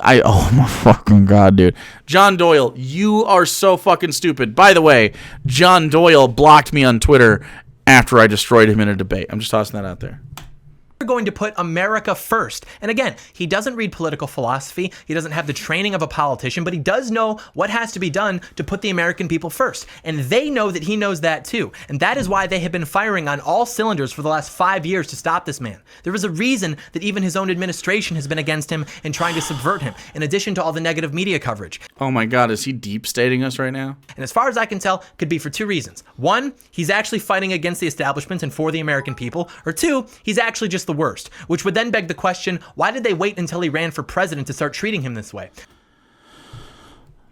Oh my fucking God, dude. John Doyle, you are so fucking stupid. By the way, John Doyle blocked me on Twitter after I destroyed him in a debate. I'm just tossing that out there. Going to put America first. And again, he doesn't read political philosophy. He doesn't have the training of a politician, but he does know what has to be done to put the American people first. And they know that he knows that too. And that is why they have been firing on all cylinders for the last 5 years to stop this man. There is a reason that even his own administration has been against him and trying to subvert him, in addition to all the negative media coverage. Oh my God, is he deep stating us right now? And as far as I can tell, could be for two reasons. One, he's actually fighting against the establishment and for the American people. Or two, he's actually just the worst, which would then beg the question, why did they wait until he ran for president to start treating him this way?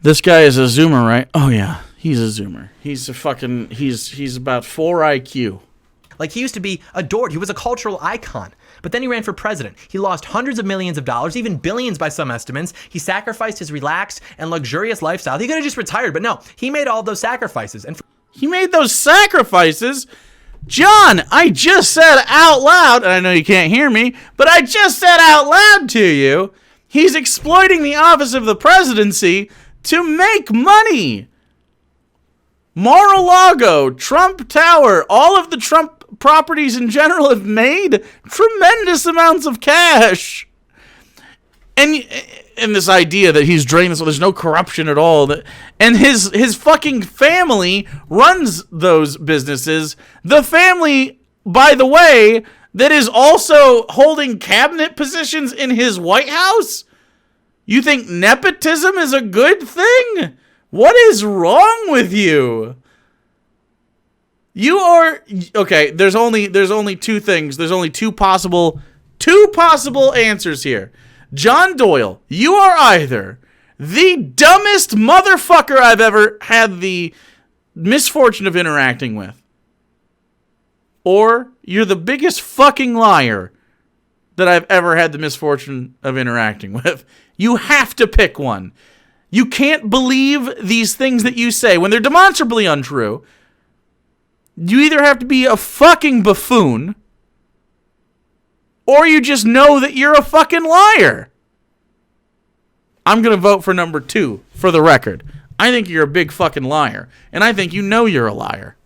This guy is a Zoomer, right? Oh yeah, he's a Zoomer. He's a fucking, he's about 4 IQ. Like, he used to be adored. He was a cultural icon. But then he ran for president. He lost hundreds of millions of dollars, even billions by some estimates. He sacrificed his relaxed and luxurious lifestyle. He could have just retired, but no, he made all those sacrifices. And he made those sacrifices? John, I just said out loud, and I know you can't hear me, but I just said out loud to you, he's exploiting the office of the presidency to make money. Mar-a-Lago, Trump Tower, all of the Trump properties in general have made tremendous amounts of cash. And this idea that he's draining this, there's no corruption at all. And his fucking family runs those businesses. The family, by the way, that is also holding cabinet positions in his White House? You think nepotism is a good thing? What is wrong with you? You are okay. There's only two things. There's only two possible answers here. John Doyle, you are either the dumbest motherfucker I've ever had the misfortune of interacting with, or you're the biggest fucking liar that I've ever had the misfortune of interacting with. You have to pick one. You can't believe these things that you say when they're demonstrably untrue. You either have to be a fucking buffoon, or you just know that you're a fucking liar. I'm going to vote for number 2, for the record. I think you're a big fucking liar, and I think you know you're a liar.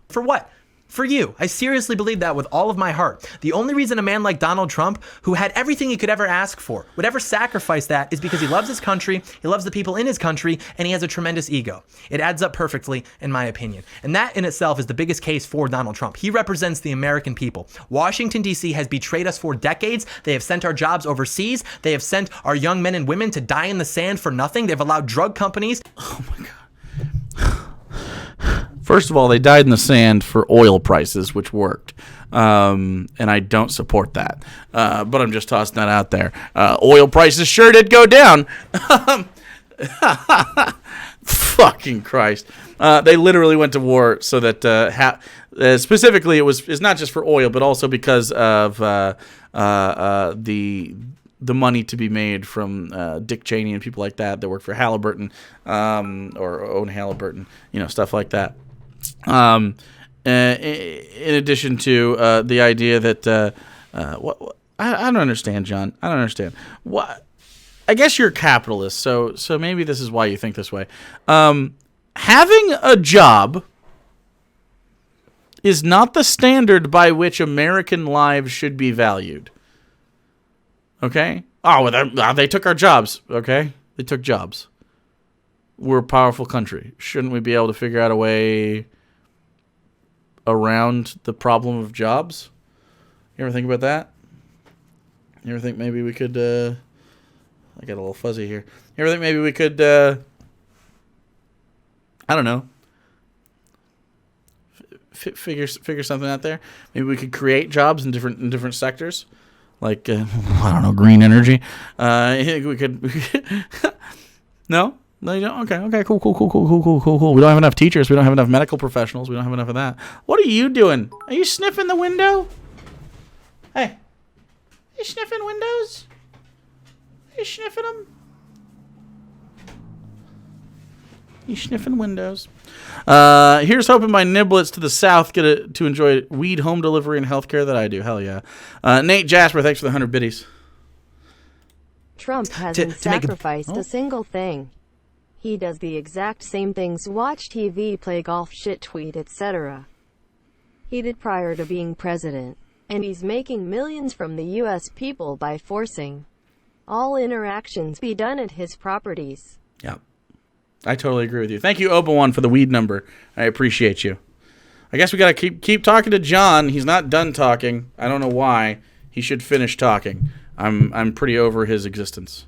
For what? For you. I seriously believe that with all of my heart. The only reason a man like Donald Trump, who had everything he could ever ask for, would ever sacrifice that is because he loves his country, he loves the people in his country, and he has a tremendous ego. It adds up perfectly, in my opinion. And that in itself is the biggest case for Donald Trump. He represents the American people. Washington, D.C. has betrayed us for decades. They have sent our jobs overseas. They have sent our young men and women to die in the sand for nothing. They've allowed drug companies. Oh my God. First of all, they died in the sand for oil prices, which worked. And I don't support that. But I'm just tossing that out there. Oil prices sure did go down. Fucking Christ. They literally went to war so that specifically it's not just for oil, but also because of the money to be made from Dick Cheney and people like that work for Halliburton or own Halliburton, stuff like that. In addition to the idea that I don't understand, John. I don't understand. What? I guess you're a capitalist, so maybe this is why you think this way. Having a job is not the standard by which American lives should be valued. Okay? Oh, well, they took our jobs. Okay? They took jobs. We're a powerful country. Shouldn't we be able to figure out a way around the problem of jobs? You ever think about that? You ever think maybe we could... I got a little fuzzy here. You ever think maybe we could... I don't know. Figure something out there. Maybe we could create jobs in different sectors. Like, I don't know, green energy. We could... No? No, you don't? Okay, cool. We don't have enough teachers. We don't have enough medical professionals. We don't have enough of that. What are you doing? Are you sniffing the window? Hey. You sniffing windows? Are you sniffing them? You sniffing windows? Here's hoping my niblets to the south get to enjoy weed home delivery and healthcare that I do. Hell yeah. Nate Jasper, thanks for the 100 biddies. Trump hasn't sacrificed a single thing. He does the exact same things: watch TV, play golf, shit tweet, etc. he did prior to being president. And he's making millions from the US people by forcing all interactions be done at his properties. Yeah. I totally agree with you. Thank you, Obi-Wan, for the weed number. I appreciate you. I guess we got to keep talking to John. He's not done talking. I don't know why. He should finish talking. I'm pretty over his existence.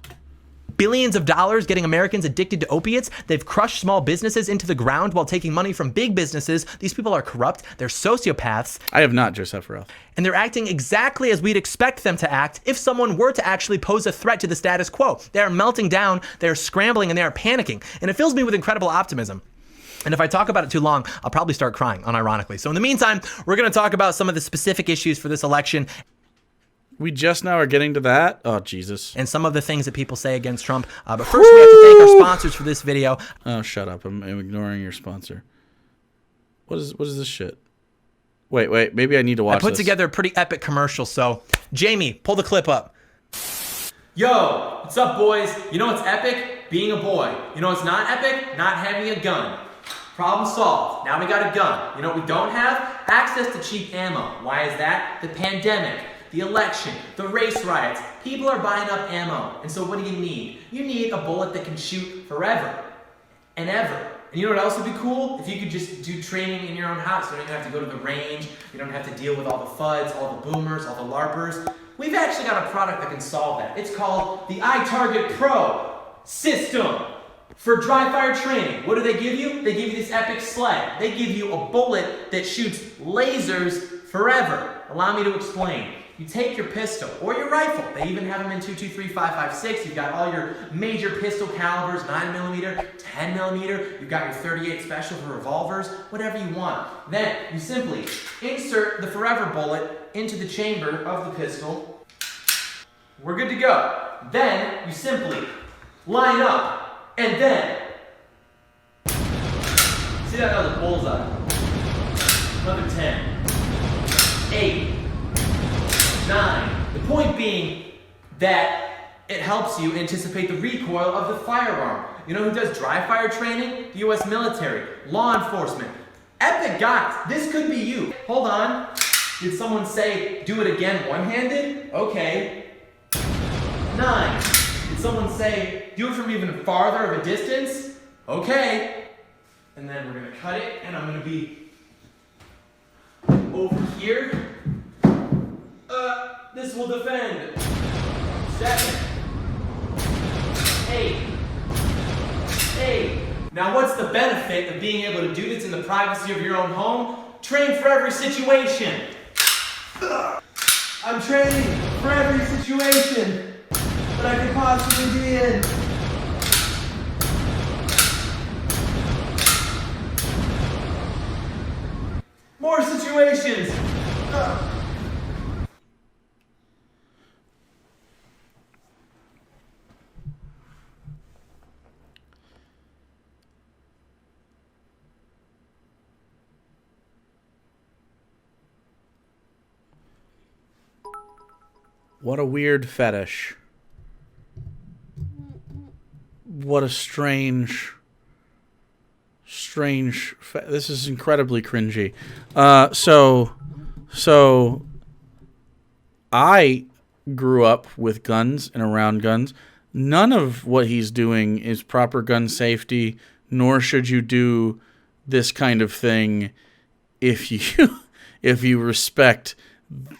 Billions of dollars getting Americans addicted to opiates. They've crushed small businesses into the ground while taking money from big businesses. These people are corrupt. They're sociopaths. I have not, Joseph Farrell. And they're acting exactly as we'd expect them to act if someone were to actually pose a threat to the status quo. They are melting down, they're scrambling, and they are panicking. And it fills me with incredible optimism. And if I talk about it too long, I'll probably start crying, unironically. So in the meantime, we're going to talk about some of the specific issues for this election. We just now are getting to that? Oh, Jesus. And some of the things that people say against Trump. But first, we have to thank our sponsors for this video. Oh, shut up. I'm ignoring your sponsor. What is this shit? Wait. Maybe I need to watch this. I put together a pretty epic commercial. So, Jamie, pull the clip up. Yo, what's up, boys? You know what's epic? Being a boy. You know what's not epic? Not having a gun. Problem solved. Now we got a gun. You know what we don't have? Access to cheap ammo. Why is that? The pandemic. The election, the race riots, people are buying up ammo. And so what do you need? You need a bullet that can shoot forever and ever. And you know what else would be cool? If you could just do training in your own house. You don't even have to go to the range. You don't have to deal with all the FUDs, all the boomers, all the LARPers. We've actually got a product that can solve that. It's called the iTarget Pro system for dry fire training. What do they give you? They give you this epic sled. They give you a bullet that shoots lasers forever. Allow me to explain. You take your pistol or your rifle. They even have them in 223, 5.56. You've got all your major pistol calibers, 9mm, 10mm. You've got your 38 special for revolvers, whatever you want. Then you simply insert the forever bullet into the chamber of the pistol. We're good to go. Then you simply line up and then see that was a bullseye. Another 10, 8, 9. The point being that it helps you anticipate the recoil of the firearm. You know who does dry fire training? The US military, law enforcement. Epic guys, this could be you. Hold on. Did someone say do it again one-handed? Okay. 9. Did someone say do it from even farther of a distance? Okay. And then we're gonna cut it and I'm gonna be over here. This will defend. 7, 8. Now what's the benefit of being able to do this in the privacy of your own home? Train for every situation. I'm training for every situation that I could possibly be in. More situations. What a weird fetish. What a strange this is incredibly cringy. So I grew up with guns and around guns. None of what he's doing is proper gun safety, nor should you do this kind of thing if you respect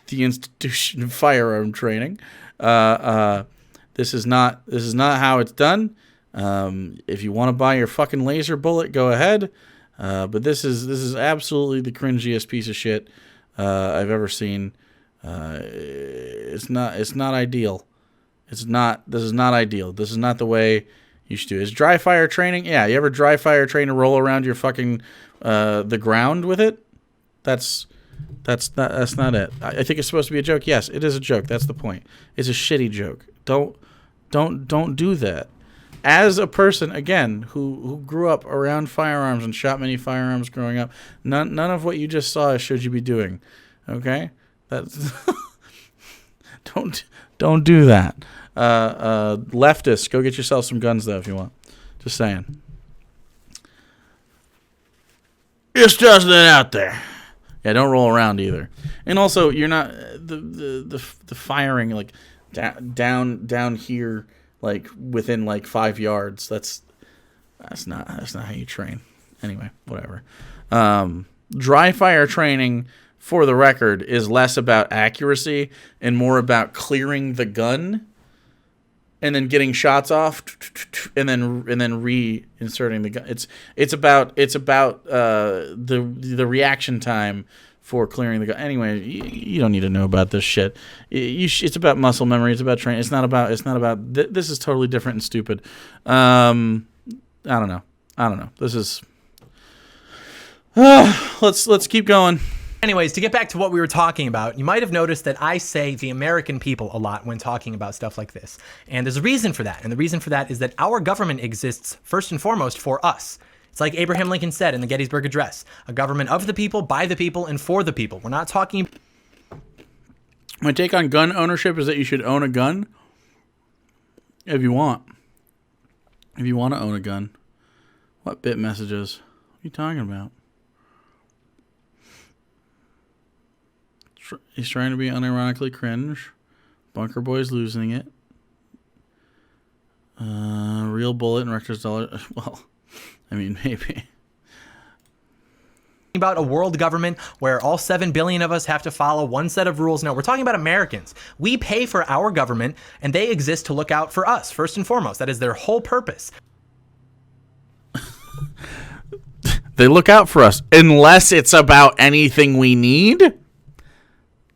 the institution of firearm training. This is not how it's done. If you want to buy your fucking laser bullet, go ahead. But this is absolutely the cringiest piece of shit I've ever seen. It's not ideal. This is not ideal. This is not the way you should do it. Is dry fire training? Yeah, you ever dry fire train and roll around your fucking the ground with it? That's not it. I think it's supposed to be a joke. Yes, it is a joke. That's the point. It's a shitty joke. Don't do that. As a person, again, who grew up around firearms and shot many firearms growing up, none of what you just saw should you be doing. Okay? That's don't do that. Leftists, go get yourself some guns though if you want. Just saying. Just tossing it out there. Yeah, don't roll around either. And also, you're not the firing like down here, like within like 5 yards. That's not how you train. Anyway, whatever. Dry fire training, for the record, is less about accuracy and more about clearing the gun and then getting shots off and then reinserting the gun. It's about the reaction time for clearing the gun. Anyway, you don't need to know about this shit. It's about muscle memory. It's about training. It's not about. This is totally different and stupid. I don't know. This is. Let's keep going. Anyways, to get back to what we were talking about, you might have noticed that I say the American people a lot when talking about stuff like this. And there's a reason for that. And the reason for that is that our government exists first and foremost for us. It's like Abraham Lincoln said in the Gettysburg Address, a government of the people, by the people, and for the people. We're not talking... My take on gun ownership is that you should own a gun if you want. If you want to own a gun. What bit messages? What are you talking about? He's trying to be unironically cringe. Bunker Boy's losing it. Real bullet and Rector's dollar. Well, I mean, maybe. About a world government where all 7 billion of us have to follow one set of rules. No, we're talking about Americans. We pay for our government, and they exist to look out for us, first and foremost. That is their whole purpose. They look out for us, unless it's about anything we need?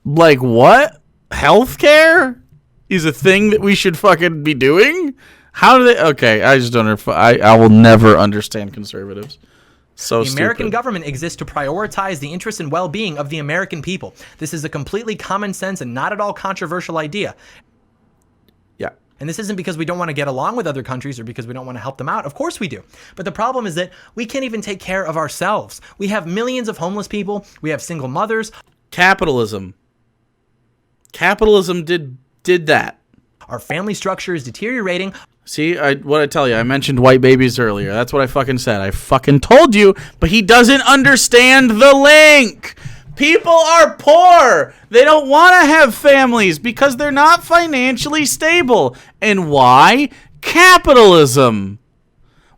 Like what? Healthcare is a thing that we should fucking be doing? How do they? Okay, I just don't. I will never understand conservatives. So the American stupid. government exists to prioritize the interests and well-being of the American people. This is a completely common sense and not at all controversial idea. Yeah. And this isn't because we don't want to get along with other countries or because we don't want to help them out. Of course we do. But the problem is that we can't even take care of ourselves. We have millions of homeless people. We have single mothers. Capitalism did that. Our family structure is deteriorating. See, what I tell you, I mentioned white babies earlier. That's what I fucking said. I fucking told you, but he doesn't understand the link. People are poor. They don't want to have families because they're not financially stable. And why? Capitalism.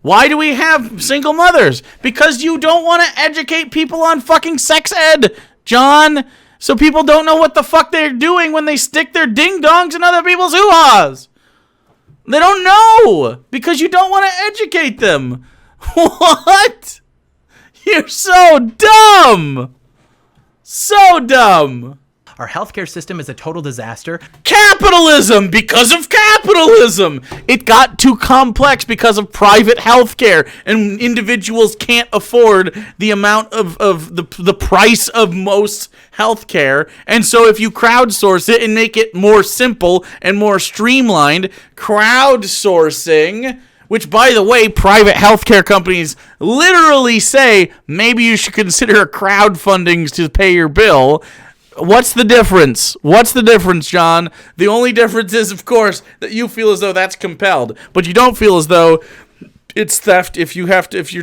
Why do we have single mothers? Because you don't want to educate people on fucking sex ed, John. So people don't know what the fuck they're doing when they stick their ding-dongs in other people's hoo-has. They don't know because you don't want to educate them. What? You're so dumb. So dumb. Our healthcare system is a total disaster. Capitalism, because of capitalism. It got too complex because of private healthcare, and individuals can't afford the amount of the price of most healthcare. And so if you crowdsource it and make it more simple and more streamlined, crowdsourcing, which, by the way, private healthcare companies literally say maybe you should consider crowdfunding to pay your bill. What's the difference? What's the difference, John? The only difference is, of course, that you feel as though that's compelled, but you don't feel as though it's theft if your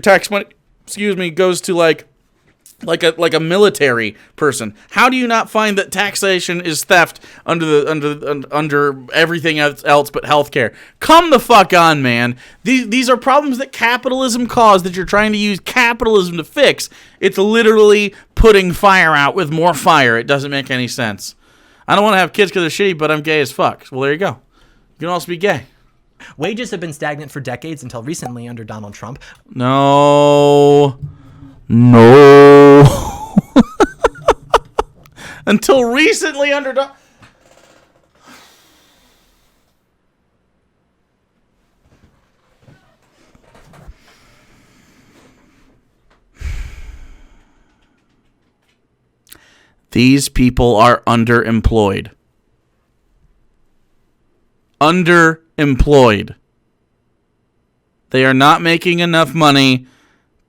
tax money, goes to like a military person. How do you not find that taxation is theft under everything else but healthcare? Come the fuck on, man. These are problems that capitalism caused that you're trying to use capitalism to fix. It's literally putting fire out with more fire. It doesn't make any sense. I don't want to have kids because they're shitty, but I'm gay as fuck. Well, there you go. You can also be gay. Wages have been stagnant for decades until recently under Donald Trump. No. Until recently under These people are underemployed. Underemployed. They are not making enough money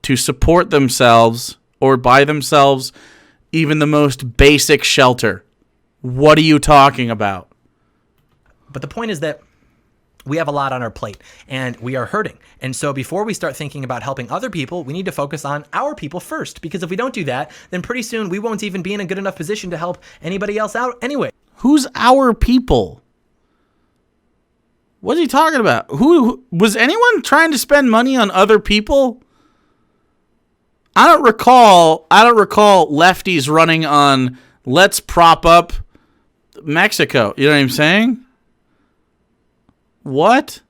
to support themselves or buy themselves even the most basic shelter. What are you talking about? But the point is that we have a lot on our plate and we are hurting. And so before we start thinking about helping other people, we need to focus on our people first, because if we don't do that, then pretty soon we won't even be in a good enough position to help anybody else out anyway. Who's our people? What's he talking about? Who was anyone trying to spend money on other people? I don't recall lefties running on let's prop up Mexico. You know what I'm saying? What?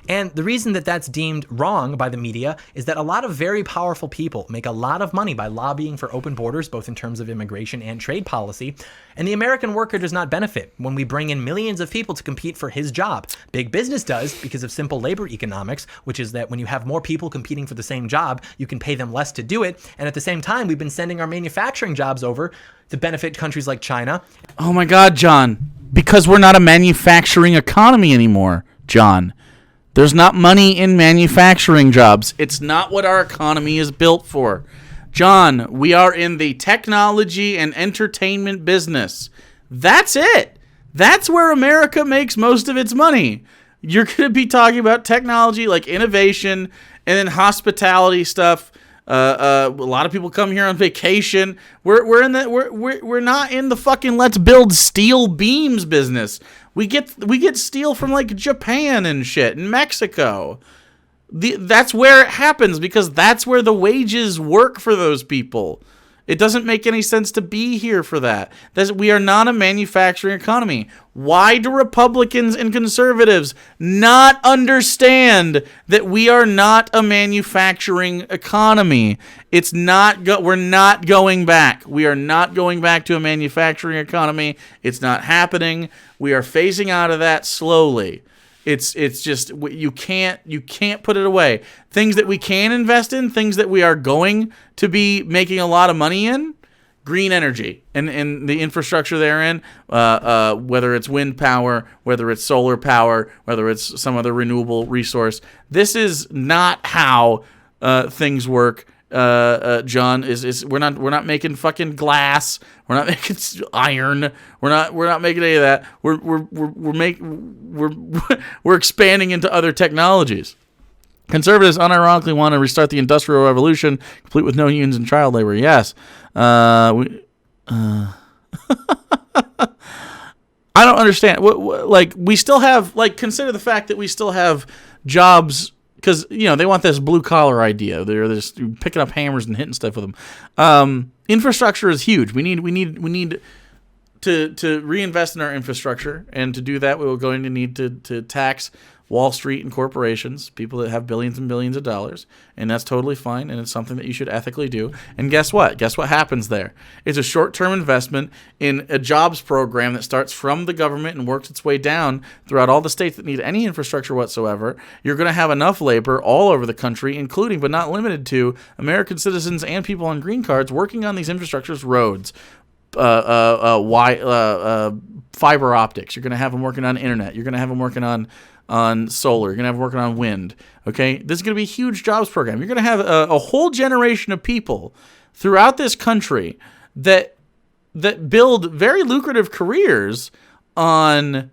And the reason that that's deemed wrong by the media is that a lot of very powerful people make a lot of money by lobbying for open borders, both in terms of immigration and trade policy. And the American worker does not benefit when we bring in millions of people to compete for his job. Big business does because of simple labor economics, which is that when you have more people competing for the same job, you can pay them less to do it. And at the same time, we've been sending our manufacturing jobs over to benefit countries like China. Oh my God, John. Because we're not a manufacturing economy anymore, John. There's not money in manufacturing jobs. It's not what our economy is built for. John, we are in the technology and entertainment business. That's it. That's where America makes most of its money. You're going to be talking about technology like innovation and then hospitality stuff. A lot of people come here on vacation. We're not in the fucking let's build steel beams business. We get steel from like Japan and shit and Mexico. That's where it happens because that's where the wages work for those people. It doesn't make any sense to be here for that. We are not a manufacturing economy. Why do Republicans and conservatives not understand that we are not a manufacturing economy? We're not going back. We are not going back to a manufacturing economy. It's not happening. We are phasing out of that slowly. It's just you can't put it away. Things that we can invest in, things that we are going to be making a lot of money in, green energy and the infrastructure therein, whether it's wind power, whether it's solar power, whether it's some other renewable resource. This is not how things work. John, we're not making fucking glass. We're not making iron. We're not making any of that. We're expanding into other technologies. Conservatives unironically want to restart the Industrial Revolution, complete with no unions and child labor. Yes. I don't understand. We still have, consider the fact that we still have jobs. Because, they want this blue-collar idea. They're just picking up hammers and hitting stuff with them. Infrastructure is huge. We need to reinvest in our infrastructure. And to do that, we're going to need to tax Wall Street and corporations, people that have billions and billions of dollars. And that's totally fine. And it's something that you should ethically do. And guess what? Guess what happens there? It's a short-term investment in a jobs program that starts from the government and works its way down throughout all the states that need any infrastructure whatsoever. You're going to have enough labor all over the country, including but not limited to American citizens and people on green cards working on these infrastructures, roads, fiber optics. You're going to have them working on internet. You're going to have them working on solar. You're going to have them working on wind. Okay? This is going to be a huge jobs program. You're going to have a whole generation of people throughout this country that build very lucrative careers on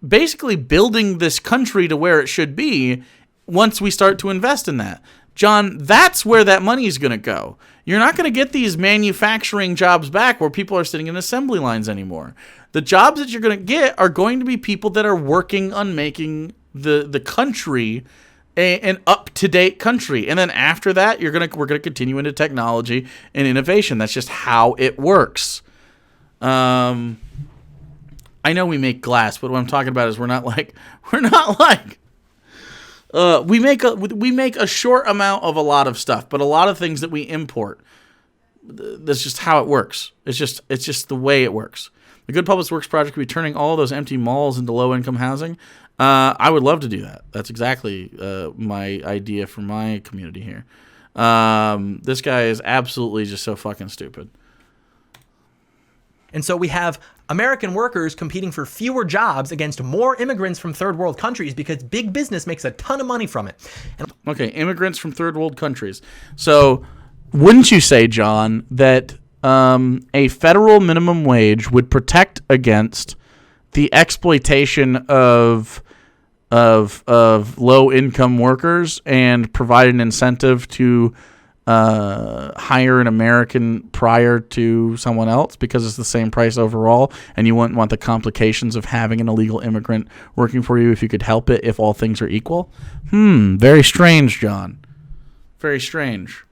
basically building this country to where it should be once we start to invest in that. John, that's where that money is going to go. You're not going to get these manufacturing jobs back where people are sitting in assembly lines anymore. The jobs that you're going to get are going to be people that are working on making the country an up-to-date country. And then after that, we're going to continue into technology and innovation. That's just how it works. I know we make glass, but what I'm talking about is we make a short amount of a lot of stuff, but a lot of things that we import. That's just how it works. It's just the way it works. The Good Public Works Project could be turning all of those empty malls into low-income housing. I would love to do that. That's exactly my idea for my community here. This guy is absolutely just so fucking stupid. And so we have American workers competing for fewer jobs against more immigrants from third world countries because big business makes a ton of money from it. Okay, immigrants from third world countries. So wouldn't you say, John, that a federal minimum wage would protect against the exploitation of low income workers and provide an incentive to hire an American prior to someone else because it's the same price overall, and you wouldn't want the complications of having an illegal immigrant working for you if you could help it, if all things are equal. Very strange, John. Very strange.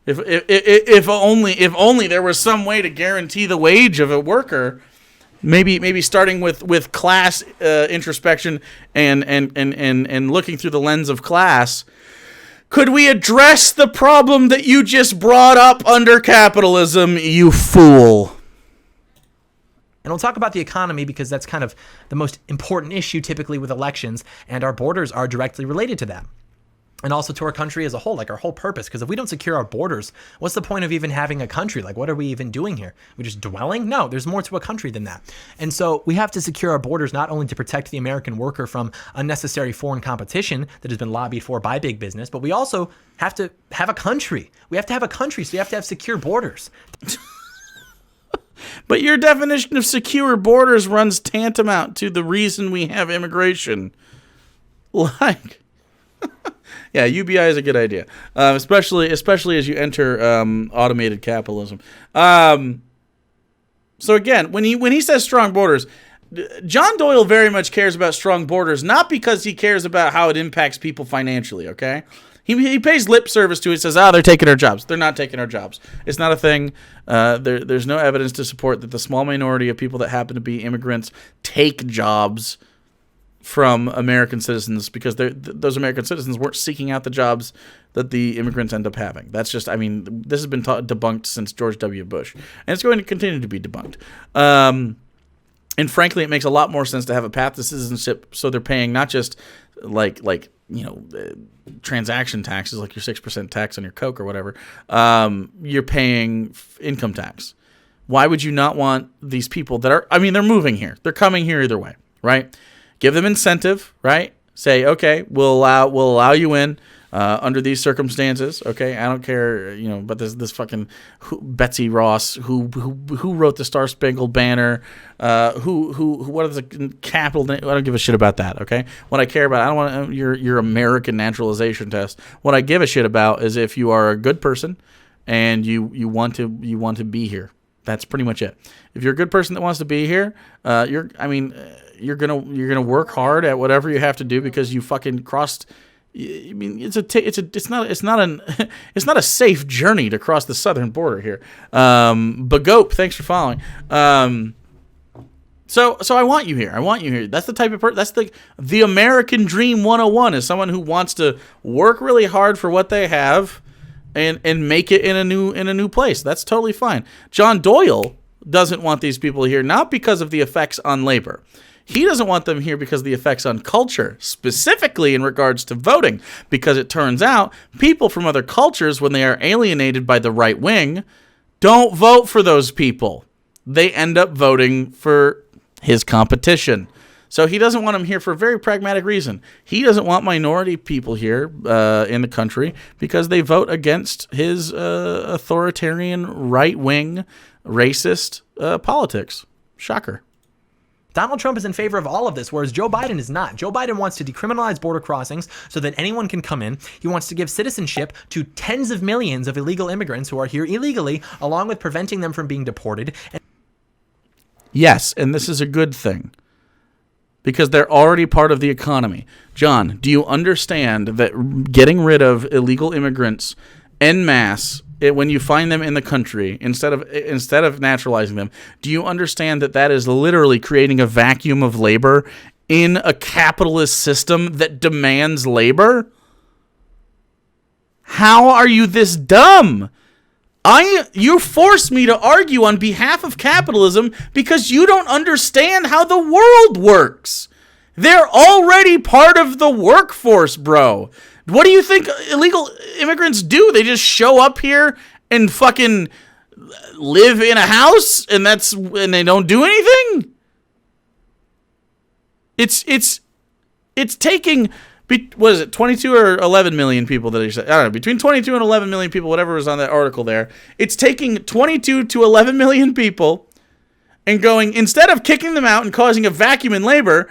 If only there was some way to guarantee the wage of a worker. Maybe starting with class introspection and looking through the lens of class, could we address the problem that you just brought up under capitalism, you fool? And we'll talk about the economy because that's kind of the most important issue typically with elections, and our borders are directly related to that. And also to our country as a whole, like our whole purpose. Because if we don't secure our borders, what's the point of even having a country? Like, what are we even doing here? We just dwelling? No, there's more to a country than that. And so we have to secure our borders not only to protect the American worker from unnecessary foreign competition that has been lobbied for by big business, but we also have to have a country. We have to have a country, so we have to have secure borders. But your definition of secure borders runs tantamount to the reason we have immigration. Like... Yeah, UBI is a good idea, especially as you enter automated capitalism. So again, when he says strong borders, John Doyle very much cares about strong borders, not because he cares about how it impacts people financially. Okay, he pays lip service to it. He says, they're taking our jobs. They're not taking our jobs. It's not a thing. There's no evidence to support that the small minority of people that happen to be immigrants take jobs from American citizens, because those American citizens weren't seeking out the jobs that the immigrants end up having. That's just, this has been debunked since George W. Bush, and it's going to continue to be debunked. And frankly, it makes a lot more sense to have a path to citizenship, so they're paying not just transaction taxes, like your 6% tax on your Coke or whatever. You're paying income tax. Why would you not want these people that are, they're moving here. They're coming here either way, right? Give them incentive, right? Say, okay, we'll allow you in under these circumstances. Okay, I don't care, but this fucking Betsy Ross who wrote the Star Spangled Banner, what is the capital? I don't give a shit about that. Okay, what I care about, I don't want your American naturalization test. What I give a shit about is if you are a good person and you want to be here. That's pretty much it. If you're a good person that wants to be here, you're gonna work hard at whatever you have to do because you fucking crossed. It's not a safe journey to cross the southern border here. Bagope, thanks for following. So I want you here. That's the type of person. That's the American Dream 101 is someone who wants to work really hard for what they have. And make it in a new place. That's totally fine. John Doyle doesn't want these people here, not because of the effects on labor. He doesn't want them here because of the effects on culture, specifically in regards to voting, because it turns out people from other cultures, when they are alienated by the right wing, don't vote for those people. They end up voting for his competition. So he doesn't want them here for a very pragmatic reason. He doesn't want minority people here in the country because they vote against his authoritarian, right-wing, racist politics. Shocker. Donald Trump is in favor of all of this, whereas Joe Biden is not. Joe Biden wants to decriminalize border crossings so that anyone can come in. He wants to give citizenship to tens of millions of illegal immigrants who are here illegally, along with preventing them from being deported. Yes, and this is a good thing, because they're already part of the economy. John, do you understand that getting rid of illegal immigrants en masse when you find them in the country instead of naturalizing them, do you understand that is literally creating a vacuum of labor in a capitalist system that demands labor? How are you this dumb? You force me to argue on behalf of capitalism because you don't understand how the world works. They're already part of the workforce, bro. What do you think illegal immigrants do? They just show up here and fucking live in a house and they don't do anything? It's taking, what is it, 22 or 11 million people that I don't know, between 22 and 11 million people, whatever was on that article there. It's taking 22 to 11 million people and going, instead of kicking them out and causing a vacuum in labor,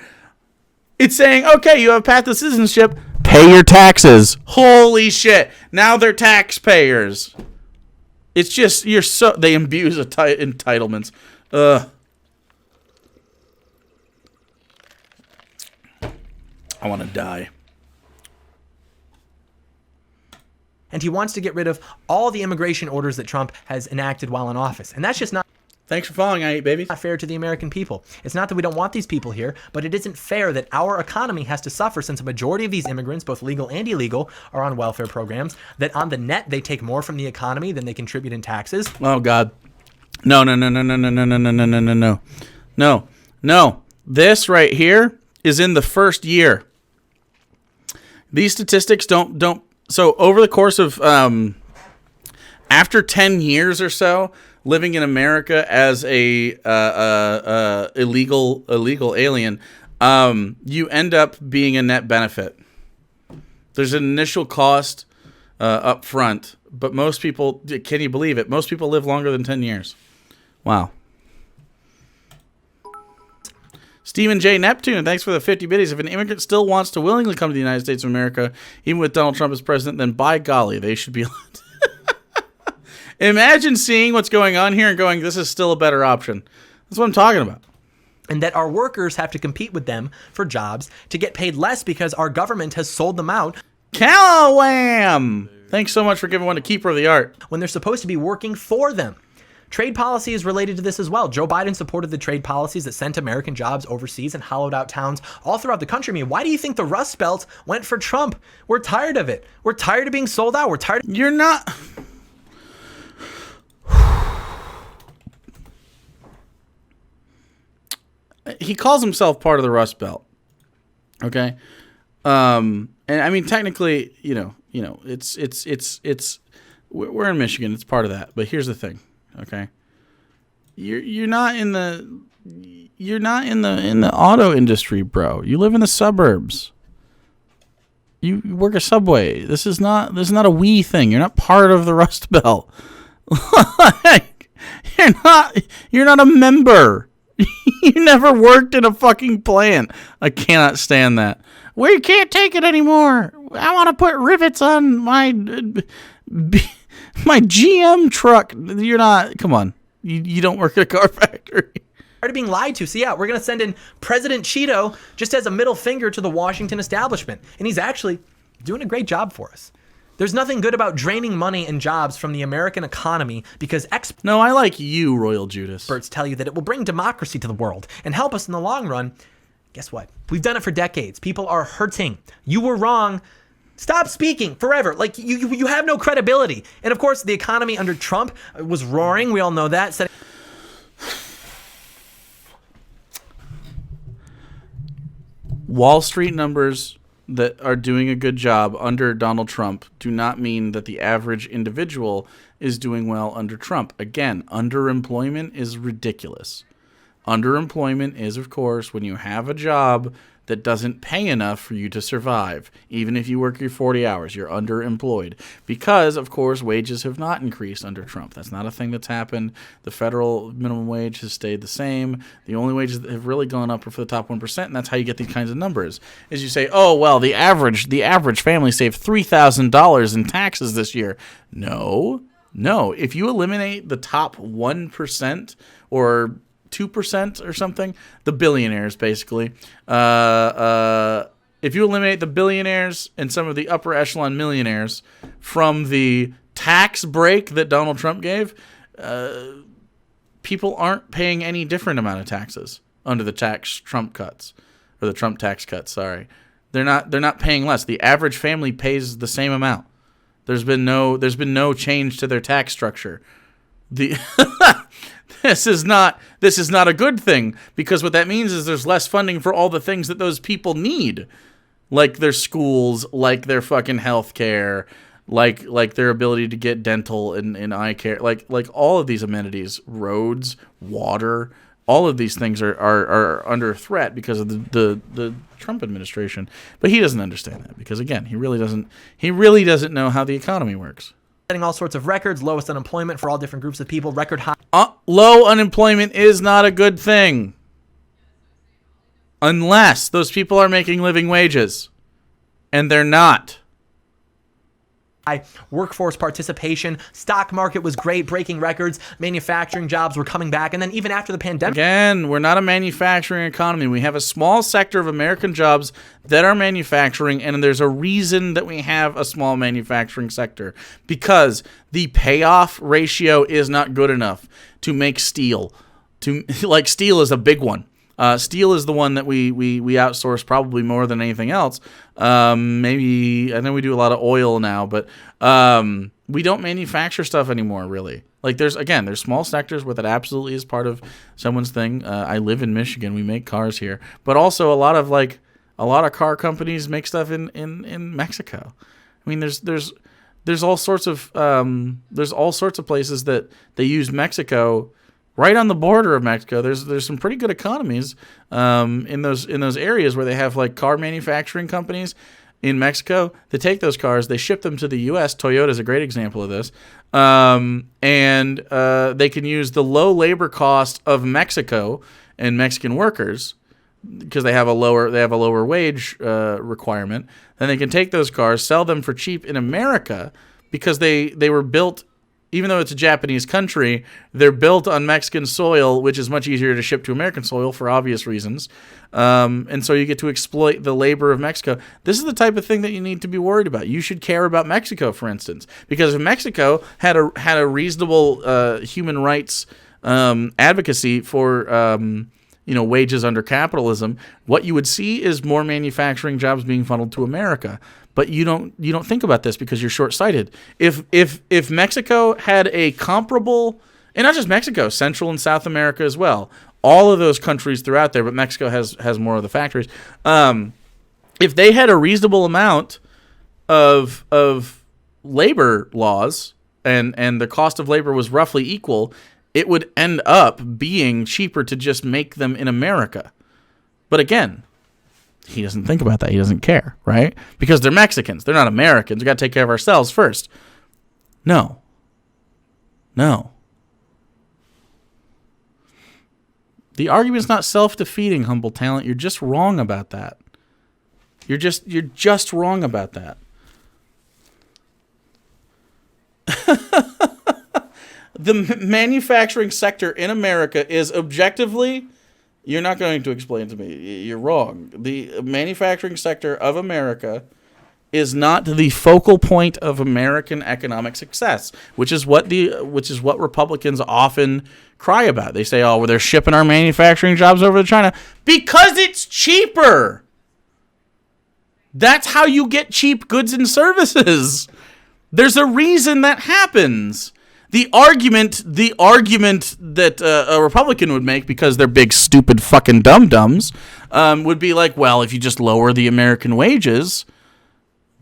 it's saying, okay, you have a path to citizenship, pay your taxes. Holy shit. Now they're taxpayers. It's just, they abuse entitlements. I want to die. And he wants to get rid of all the immigration orders that Trump has enacted while in office. And that's just not Thanks for following, I Eat Babies. not fair to the American people. It's not that we don't want these people here, but it isn't fair that our economy has to suffer since a majority of these immigrants, both legal and illegal, are on welfare programs, that on the net they take more from the economy than they contribute in taxes. Oh, God. No. No. This right here is in the first year. These statistics don't. So over the course of, after 10 years or so, living in America as a illegal alien, you end up being a net benefit. There's an initial cost up front, but most people, can you believe it? Most people live longer than 10 years. Wow. Stephen J. Neptune, thanks for the 50 biddies. If an immigrant still wants to willingly come to the United States of America, even with Donald Trump as president, then by golly, they should be allowed. Imagine seeing what's going on here and going, this is still a better option. That's what I'm talking about. And that our workers have to compete with them for jobs to get paid less because our government has sold them out. Callawam! Thanks so much for giving one to Keeper of the Art. When they're supposed to be working for them. Trade policy is related to this as well. Joe Biden supported the trade policies that sent American jobs overseas and hollowed out towns all throughout the country. I mean, why do you think the Rust Belt went for Trump? We're tired of it. We're tired of being sold out. We're tired. You're not... He calls himself part of the Rust Belt. Okay? And I mean, technically, it's we're in Michigan. It's part of that. But here's the thing. Okay, you're not in the auto industry, bro. You live in the suburbs. You work a Subway. This is not a we thing. You're not part of the Rust Belt. You're not a member. You never worked in a fucking plant. I cannot stand that. We can't take it anymore. I want to put rivets on my GM truck. You're not. Come on. You don't work at a car factory. Tired of being lied to. So yeah, we're going to send in President Cheeto just as a middle finger to the Washington establishment. And he's actually doing a great job for us. There's nothing good about draining money and jobs from the American economy because No, I like you, Royal Judas. Experts tell you that it will bring democracy to the world and help us in the long run. Guess what? We've done it for decades. People are hurting. You were wrong. Stop speaking forever. Like, you have no credibility. And of course, the economy under Trump was roaring. We all know that. Wall Street numbers that are doing a good job under Donald Trump do not mean that the average individual is doing well under Trump. Again, underemployment is ridiculous. Underemployment is, of course, when you have a job that doesn't pay enough for you to survive. Even if you work your 40 hours, you're underemployed. Because, of course, wages have not increased under Trump. That's not a thing that's happened. The federal minimum wage has stayed the same. The only wages that have really gone up are for the top 1%, and that's how you get these kinds of numbers. Is you say, oh, well, the average family saved $3,000 in taxes this year. No. If you eliminate the top 1% or 2% or something, the billionaires basically. If you eliminate the billionaires and some of the upper echelon millionaires from the tax break that Donald Trump gave, people aren't paying any different amount of taxes under the Trump tax cuts. Sorry, they're not paying less. The average family pays the same amount. There's been no change to their tax structure. This is not a good thing, because what that means is there's less funding for all the things that those people need, like their schools, like their fucking health care, like their ability to get dental and eye care, like all of these amenities, roads, water, all of these things are under threat because of the Trump administration. But he doesn't understand that because, again, he really doesn't know how the economy works. setting all sorts of records, lowest unemployment for all different groups of people, record high. Low unemployment is not a good thing. Unless those people are making living wages. And they're not. Workforce participation, stock market was great, breaking records, manufacturing jobs were coming back, and then even after the pandemic. Again, we're not a manufacturing economy. We have a small sector of American jobs that are manufacturing, and there's a reason that we have a small manufacturing sector, because the payoff ratio is not good enough to make steel. Steel is a big one. Steel is the one that we outsource probably more than anything else. Maybe I know we do a lot of oil now, but we don't manufacture stuff anymore, really. Like there's small sectors where that absolutely is part of someone's thing. I live in Michigan. We make cars here, but also a lot of car companies make stuff in Mexico. I mean, there's all sorts of places that they use Mexico. Right on the border of Mexico, there's some pretty good economies in those areas where they have like car manufacturing companies in Mexico. They take those cars, they ship them to the U.S. Toyota is a great example of this, and they can use the low labor cost of Mexico and Mexican workers because they have a lower wage requirement. Then they can take those cars, sell them for cheap in America because they were built. Even though it's a Japanese country, they're built on Mexican soil, which is much easier to ship to American soil for obvious reasons. And so you get to exploit the labor of Mexico. This is the type of thing that you need to be worried about. You should care about Mexico, for instance, because if Mexico had a reasonable human rights advocacy for wages under capitalism, what you would see is more manufacturing jobs being funneled to America. But you don't think about this because you're short-sighted. If Mexico had a comparable, and not just Mexico, Central and South America as well, all of those countries throughout there, but Mexico has more of the factories. If they had a reasonable amount of labor laws and the cost of labor was roughly equal, it would end up being cheaper to just make them in America. But again, he doesn't think about that. He doesn't care, right? Because they're Mexicans. They're not Americans. We got to take care of ourselves first. No. The argument's not self-defeating, humble talent. You're just wrong about that. You're just wrong about that. The manufacturing sector in America is objectively. You're not going to explain to me. You're wrong. The manufacturing sector of America is not the focal point of American economic success, which is what Republicans often cry about. They say, "Oh, well, they're shipping our manufacturing jobs over to China because it's cheaper." That's how you get cheap goods and services. There's a reason that happens. The argument that a Republican would make, because they're big, stupid, fucking dum-dums, would be like, well, if you just lower the American wages,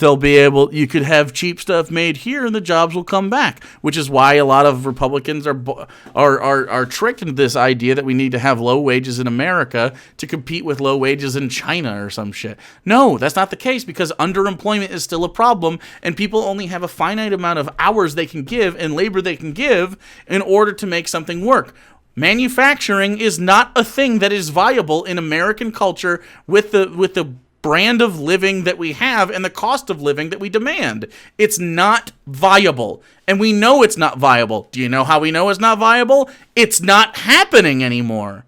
you could have cheap stuff made here and the jobs will come back, which is why a lot of Republicans are tricked into this idea that we need to have low wages in America to compete with low wages in China or some shit. No, that's not the case, because underemployment is still a problem and people only have a finite amount of hours they can give and labor they can give in order to make something work. Manufacturing is not a thing that is viable in American culture with the brand of living that we have and the cost of living that we demand. It's not viable. And we know it's not viable. Do you know how we know it's not viable? It's not happening anymore.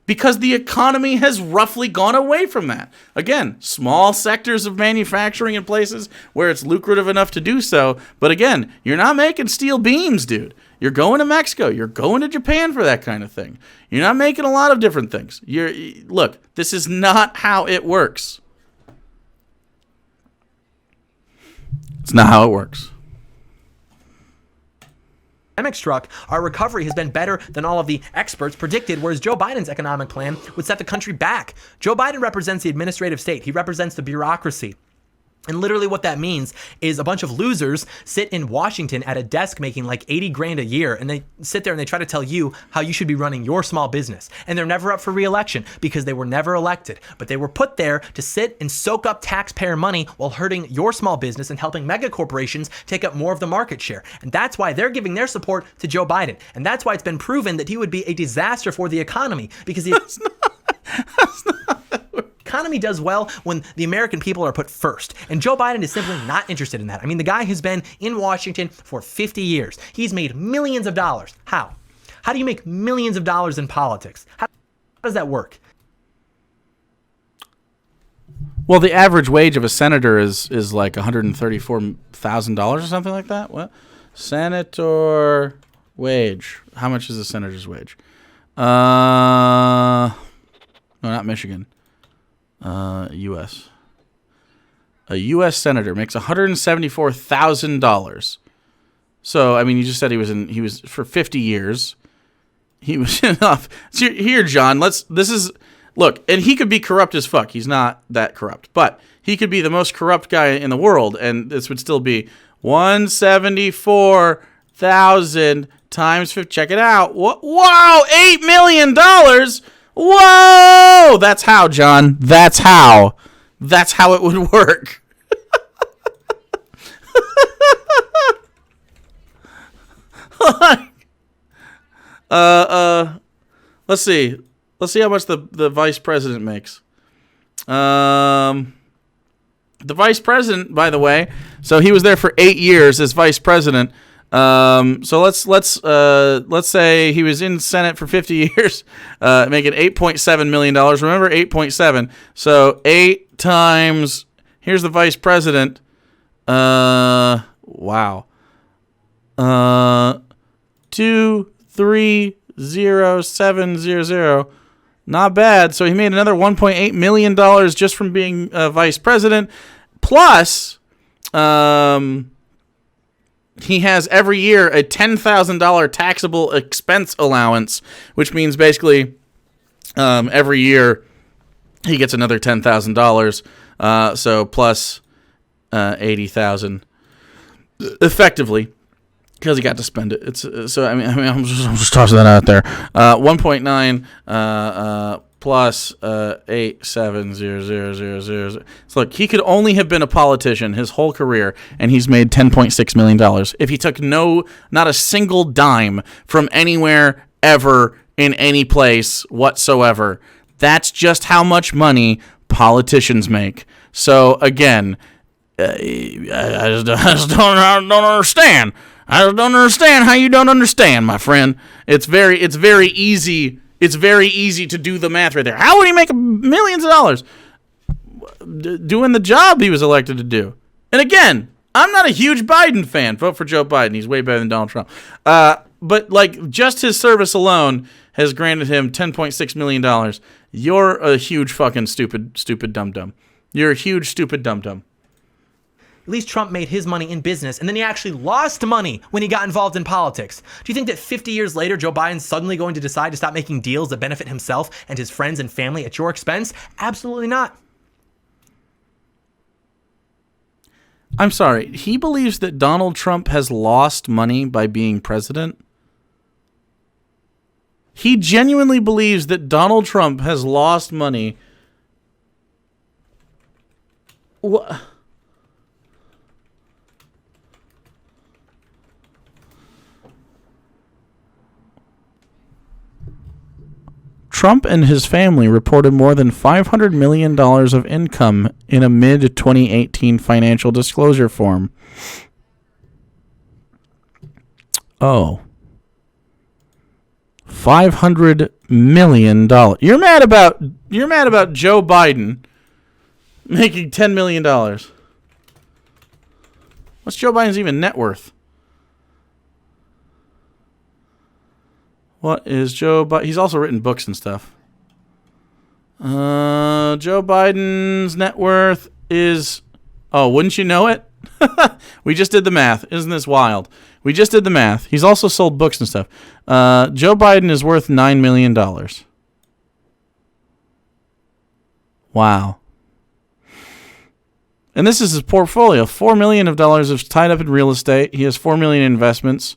Because the economy has roughly gone away from that. Again, small sectors of manufacturing in places where it's lucrative enough to do so. But again, you're not making steel beams, dude. You're going to Mexico. You're going to Japan for that kind of thing. You're not making a lot of different things. Look, this is not how it works. It's not how it works. Pandemic struck, our recovery has been better than all of the experts predicted, whereas Joe Biden's economic plan would set the country back. Joe Biden represents the administrative state. He represents the bureaucracy. And literally what that means is a bunch of losers sit in Washington at a desk making like 80 grand a year, and they sit there and they try to tell you how you should be running your small business. And they're never up for re-election because they were never elected, but they were put there to sit and soak up taxpayer money while hurting your small business and helping mega corporations take up more of the market share. And that's why they're giving their support to Joe Biden. And that's why it's been proven that he would be a disaster for the economy, because the economy does well when the American people are put first. And Joe Biden is simply not interested in that. I mean, the guy has been in Washington for 50 years. He's made millions of dollars. How? How do you make millions of dollars in politics? How does that work? Well, the average wage of a senator is like $134,000 or something like that. What? Senator wage. How much is a senator's wage? No, not Michigan. U.S. A U.S. senator makes $174,000. So, I mean, you just said he was for 50 years. He was enough. So here, John, look, and he could be corrupt as fuck. He's not that corrupt, but he could be the most corrupt guy in the world, and this would still be 174,000 times 50. Check it out. Whoa, $8 million. Whoa! That's how, John. That's how it would work. Let's see. Let's see how much the vice president makes. The vice president, by the way, so he was there for 8 years as vice president. So let's say he was in Senate for 50 years, making $8.7 million. Remember, 8.7. So 8 times. Here's the vice president. Wow. 230,700. Not bad. So he made another $1.8 million just from being vice president. Plus, he has every year a $10,000 taxable expense allowance, which means basically every year he gets another $10,000. So plus 80,000 effectively, because he got to spend it. It's so I mean I'm just tossing that out there. 1.9 plus 87000. So look, he could only have been a politician his whole career, and he's made $10.6 million. If he took not a single dime from anywhere ever in any place whatsoever, that's just how much money politicians make. So again, I just don't understand. I just don't understand how you don't understand, my friend. It's very easy. It's very easy to do the math right there. How would he make millions of dollars? Doing the job he was elected to do. And again, I'm not a huge Biden fan. Vote for Joe Biden. He's way better than Donald Trump. But like just his service alone has granted him $10.6 million. You're a huge fucking stupid dum-dum. You're a huge stupid dum-dum. At least Trump made his money in business, and then he actually lost money when he got involved in politics. Do you think that 50 years later, Joe Biden's suddenly going to decide to stop making deals that benefit himself and his friends and family at your expense? Absolutely not. I'm sorry. He believes that Donald Trump has lost money by being president? He genuinely believes that Donald Trump has lost money. What? Trump and his family reported more than $500 million of income in a mid-2018 financial disclosure form. Oh. $500 million. You're mad about Joe Biden making $10 million. What's Joe Biden's even net worth? What is Joe Biden? He's also written books and stuff. Joe Biden's net worth is... Oh, wouldn't you know it? We just did the math. Isn't this wild? We just did the math. He's also sold books and stuff. Joe Biden is worth $9 million. Wow. And this is his portfolio. $4 million is tied up in real estate. He has $4 million in investments,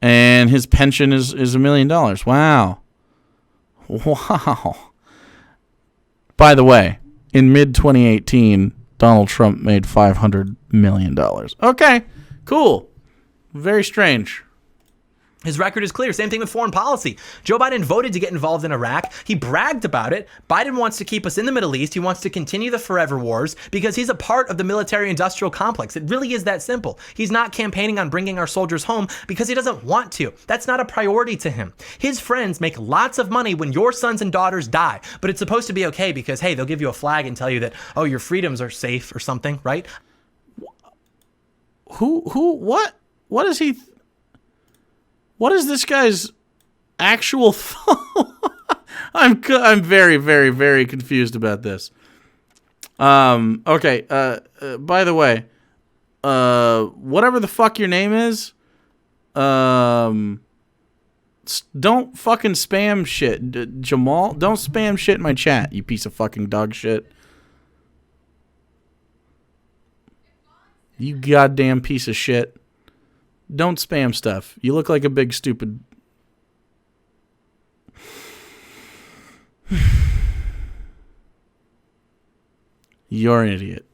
and his pension is $1 million. Wow. Wow. By the way, in mid-2018, Donald Trump made $500 million. Okay, cool. Very strange. His record is clear. Same thing with foreign policy. Joe Biden voted to get involved in Iraq. He bragged about it. Biden wants to keep us in the Middle East. He wants to continue the forever wars because he's a part of the military-industrial complex. It really is that simple. He's not campaigning on bringing our soldiers home because he doesn't want to. That's not a priority to him. His friends make lots of money when your sons and daughters die, but it's supposed to be okay because, hey, they'll give you a flag and tell you that, oh, your freedoms are safe or something, right? What is he... What is this guy's actual I'm very, very, very confused about this. Okay. By the way, whatever the fuck your name is, don't fucking spam shit. Jamal, don't spam shit in my chat, you piece of fucking dog shit. You goddamn piece of shit. Don't spam stuff. You look like a big stupid... You're an idiot.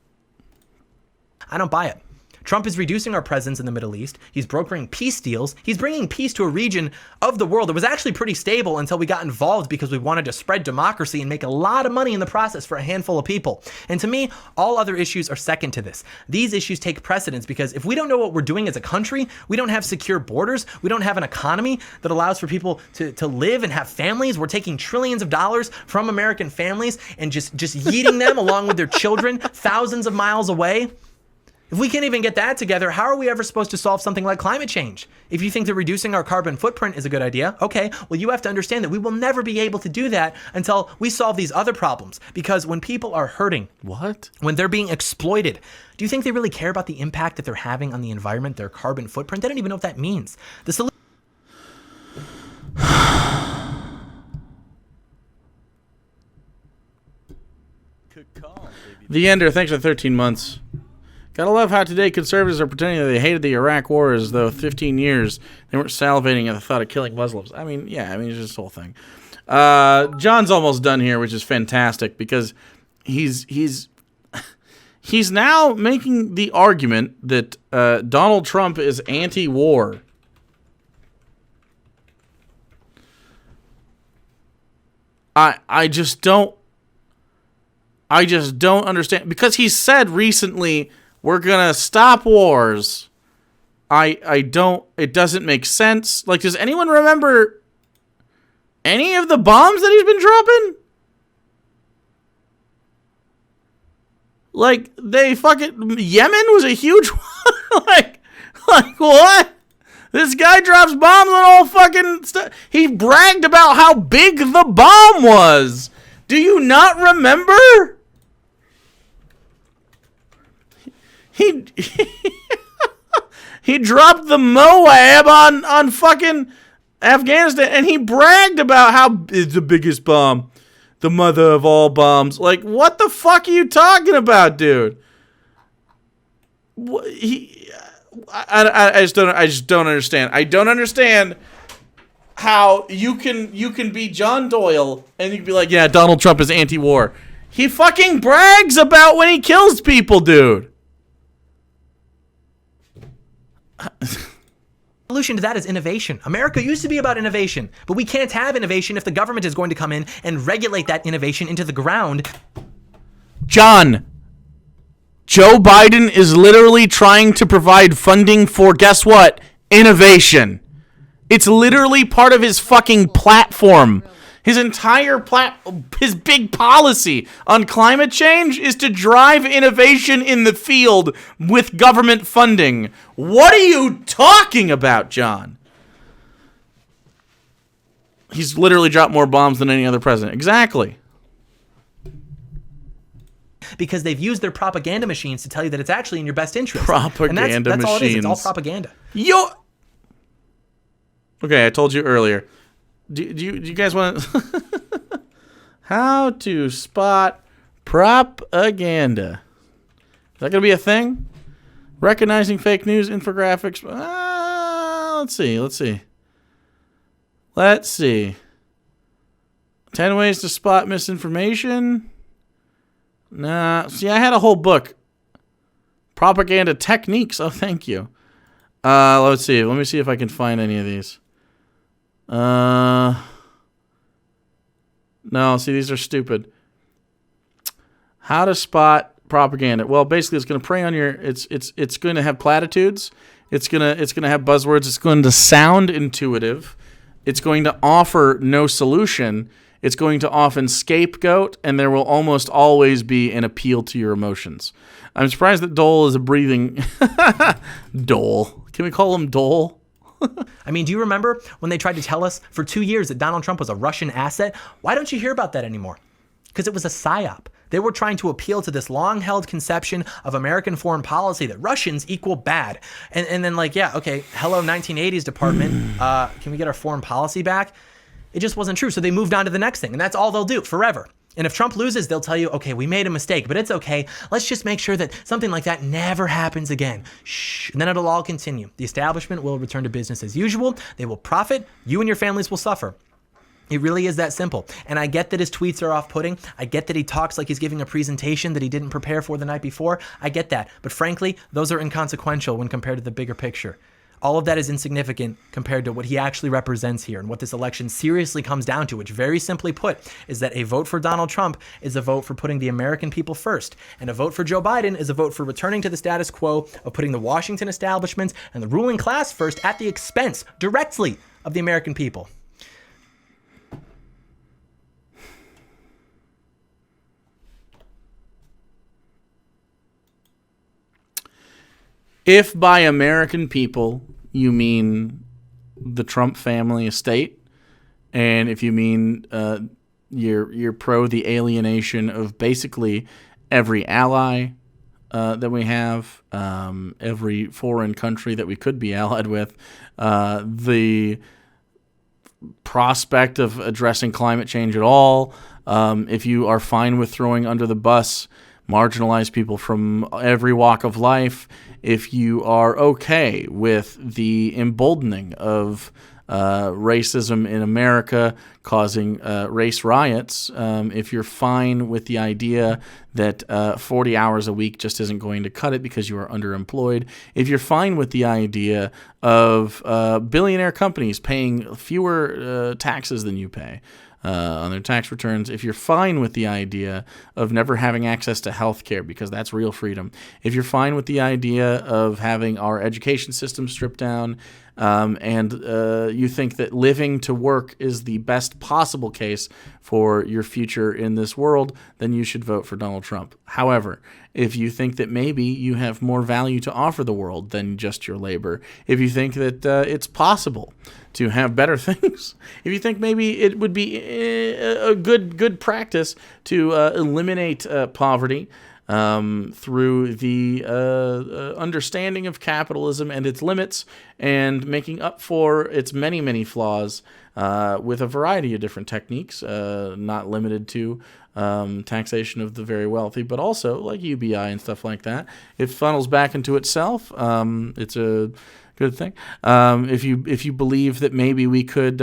I don't buy it. Trump is reducing our presence in the Middle East. He's brokering peace deals. He's bringing peace to a region of the world that was actually pretty stable until we got involved because we wanted to spread democracy and make a lot of money in the process for a handful of people. And to me, all other issues are second to this. These issues take precedence because if we don't know what we're doing as a country, we don't have secure borders, we don't have an economy that allows for people to live and have families. We're taking trillions of dollars from American families and just yeeting them along with their children thousands of miles away. If we can't even get that together, how are we ever supposed to solve something like climate change? If you think that reducing our carbon footprint is a good idea, okay, well, you have to understand that we will never be able to do that until we solve these other problems. Because when people are hurting, when they're being exploited, do you think they really care about the impact that they're having on the environment, their carbon footprint? They don't even know what that means. The solution... The Ender, thanks for 13 months. Gotta love how today conservatives are pretending that they hated the Iraq War as though 15 years they weren't salivating at the thought of killing Muslims. I mean, yeah, it's just this whole thing. John's almost done here, which is fantastic because he's now making the argument that Donald Trump is anti-war. I just don't understand because he said recently, we're gonna stop wars. It doesn't make sense. Like, does anyone remember any of the bombs that he's been dropping? Like, Yemen was a huge one. like what? This guy drops bombs on all fucking stuff. He bragged about how big the bomb was. Do you not remember? He dropped the Moab on fucking Afghanistan, and he bragged about how it's the biggest bomb, the mother of all bombs. Like, what the fuck are you talking about, dude? I just don't understand. I don't understand how you can be John Doyle and you can be like, yeah, Donald Trump is anti-war. He fucking brags about when he kills people, dude. The solution to that is innovation. America used to be about innovation, but we can't have innovation if the government is going to come in and regulate that innovation into the ground. John, Joe Biden is literally trying to provide funding for, guess what? Innovation. It's literally part of his fucking platform. His entire his big policy on climate change is to drive innovation in the field with government funding. What are you talking about, John? He's literally dropped more bombs than any other president. Exactly. Because they've used their propaganda machines to tell you that it's actually in your best interest. Propaganda and that's all it is. It's all machines. propaganda. Okay, I told you earlier. Do you guys want to... How to spot propaganda. that going to be a thing? Recognizing fake news infographics. Let's see. 10 ways to spot misinformation. Nah. See, I had a whole book. Propaganda techniques. Oh, thank you. Let's see. Let me see if I can find any of these. No, see, these are stupid. How to spot propaganda. Well, basically, it's going to prey on your. It's going to have platitudes. It's going to have buzzwords. It's going to sound intuitive. It's going to offer no solution. It's going to often scapegoat, and there will almost always be an appeal to your emotions. I'm surprised that Doyle is a breathing... Doyle. Can we call him Doyle? I mean, do you remember when they tried to tell us for 2 years that Donald Trump was a Russian asset? Why don't you hear about that anymore? Because it was a psyop. They were trying to appeal to this long-held conception of American foreign policy that Russians equal bad. And then like, yeah, okay, hello 1980s department. Can we get our foreign policy back? It just wasn't true. So they moved on to the next thing. And that's all they'll do forever. And if Trump loses, they'll tell you, okay, we made a mistake, but it's okay. Let's just make sure that something like that never happens again. Shh. And then it'll all continue. The establishment will return to business as usual. They will profit. You and your families will suffer. It really is that simple. And I get that his tweets are off-putting. I get that he talks like he's giving a presentation that he didn't prepare for the night before. I get that. But frankly, those are inconsequential when compared to the bigger picture. All of that is insignificant compared to what he actually represents here and what this election seriously comes down to, which very simply put is that a vote for Donald Trump is a vote for putting the American people first. And a vote for Joe Biden is a vote for returning to the status quo of putting the Washington establishment and the ruling class first at the expense directly of the American people. If by American people you mean the Trump family estate, and if you mean you're pro the alienation of basically every ally that we have, every foreign country that we could be allied with, the prospect of addressing climate change at all, if you are fine with throwing under the bus marginalized people from every walk of life, if you are okay with the emboldening of racism in America causing race riots, if you're fine with the idea that 40 hours a week just isn't going to cut it because you are underemployed, if you're fine with the idea of billionaire companies paying fewer taxes than you pay, on their tax returns, if you're fine with the idea of never having access to health care because that's real freedom, if you're fine with the idea of having our education system stripped down, and you think that living to work is the best possible case for your future in this world, then you should vote for Donald Trump. However, if you think that maybe you have more value to offer the world than just your labor, if you think that it's possible to have better things, if you think maybe it would be a good practice to eliminate poverty through the understanding of capitalism and its limits and making up for its many, many flaws with a variety of different techniques, not limited to taxation of the very wealthy, but also like UBI and stuff like that. It funnels back into itself. It's a good thing. If you believe that maybe we could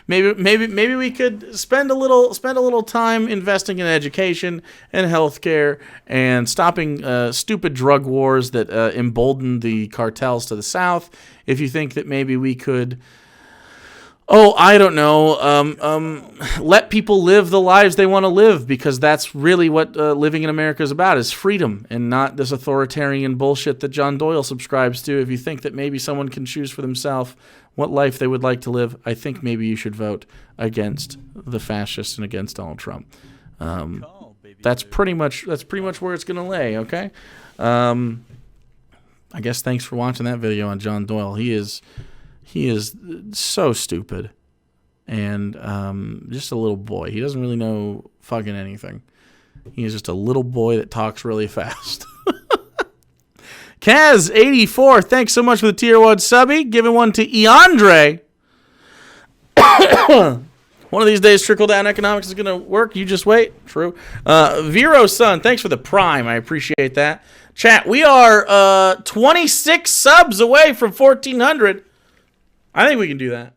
maybe we could spend a little time investing in education and healthcare and stopping stupid drug wars that embolden the cartels to the south. If you think that maybe we could, I don't know, let people live the lives they want to live, because that's really what living in America is about, is freedom and not this authoritarian bullshit that John Doyle subscribes to. If you think that maybe someone can choose for themselves what life they would like to live, I think maybe you should vote against the fascists and against Donald Trump. That's pretty much where it's going to lay, okay? I guess thanks for watching that video on John Doyle. He is so stupid and just a little boy. He doesn't really know fucking anything. He is just a little boy that talks really fast. Kaz84, thanks so much for the tier 1 subby. Giving one to Eandre. One of these days, trickle-down economics is going to work. You just wait. True. Vero Sun, thanks for the prime. I appreciate that. Chat, we are 26 subs away from 1,400. I think we can do that.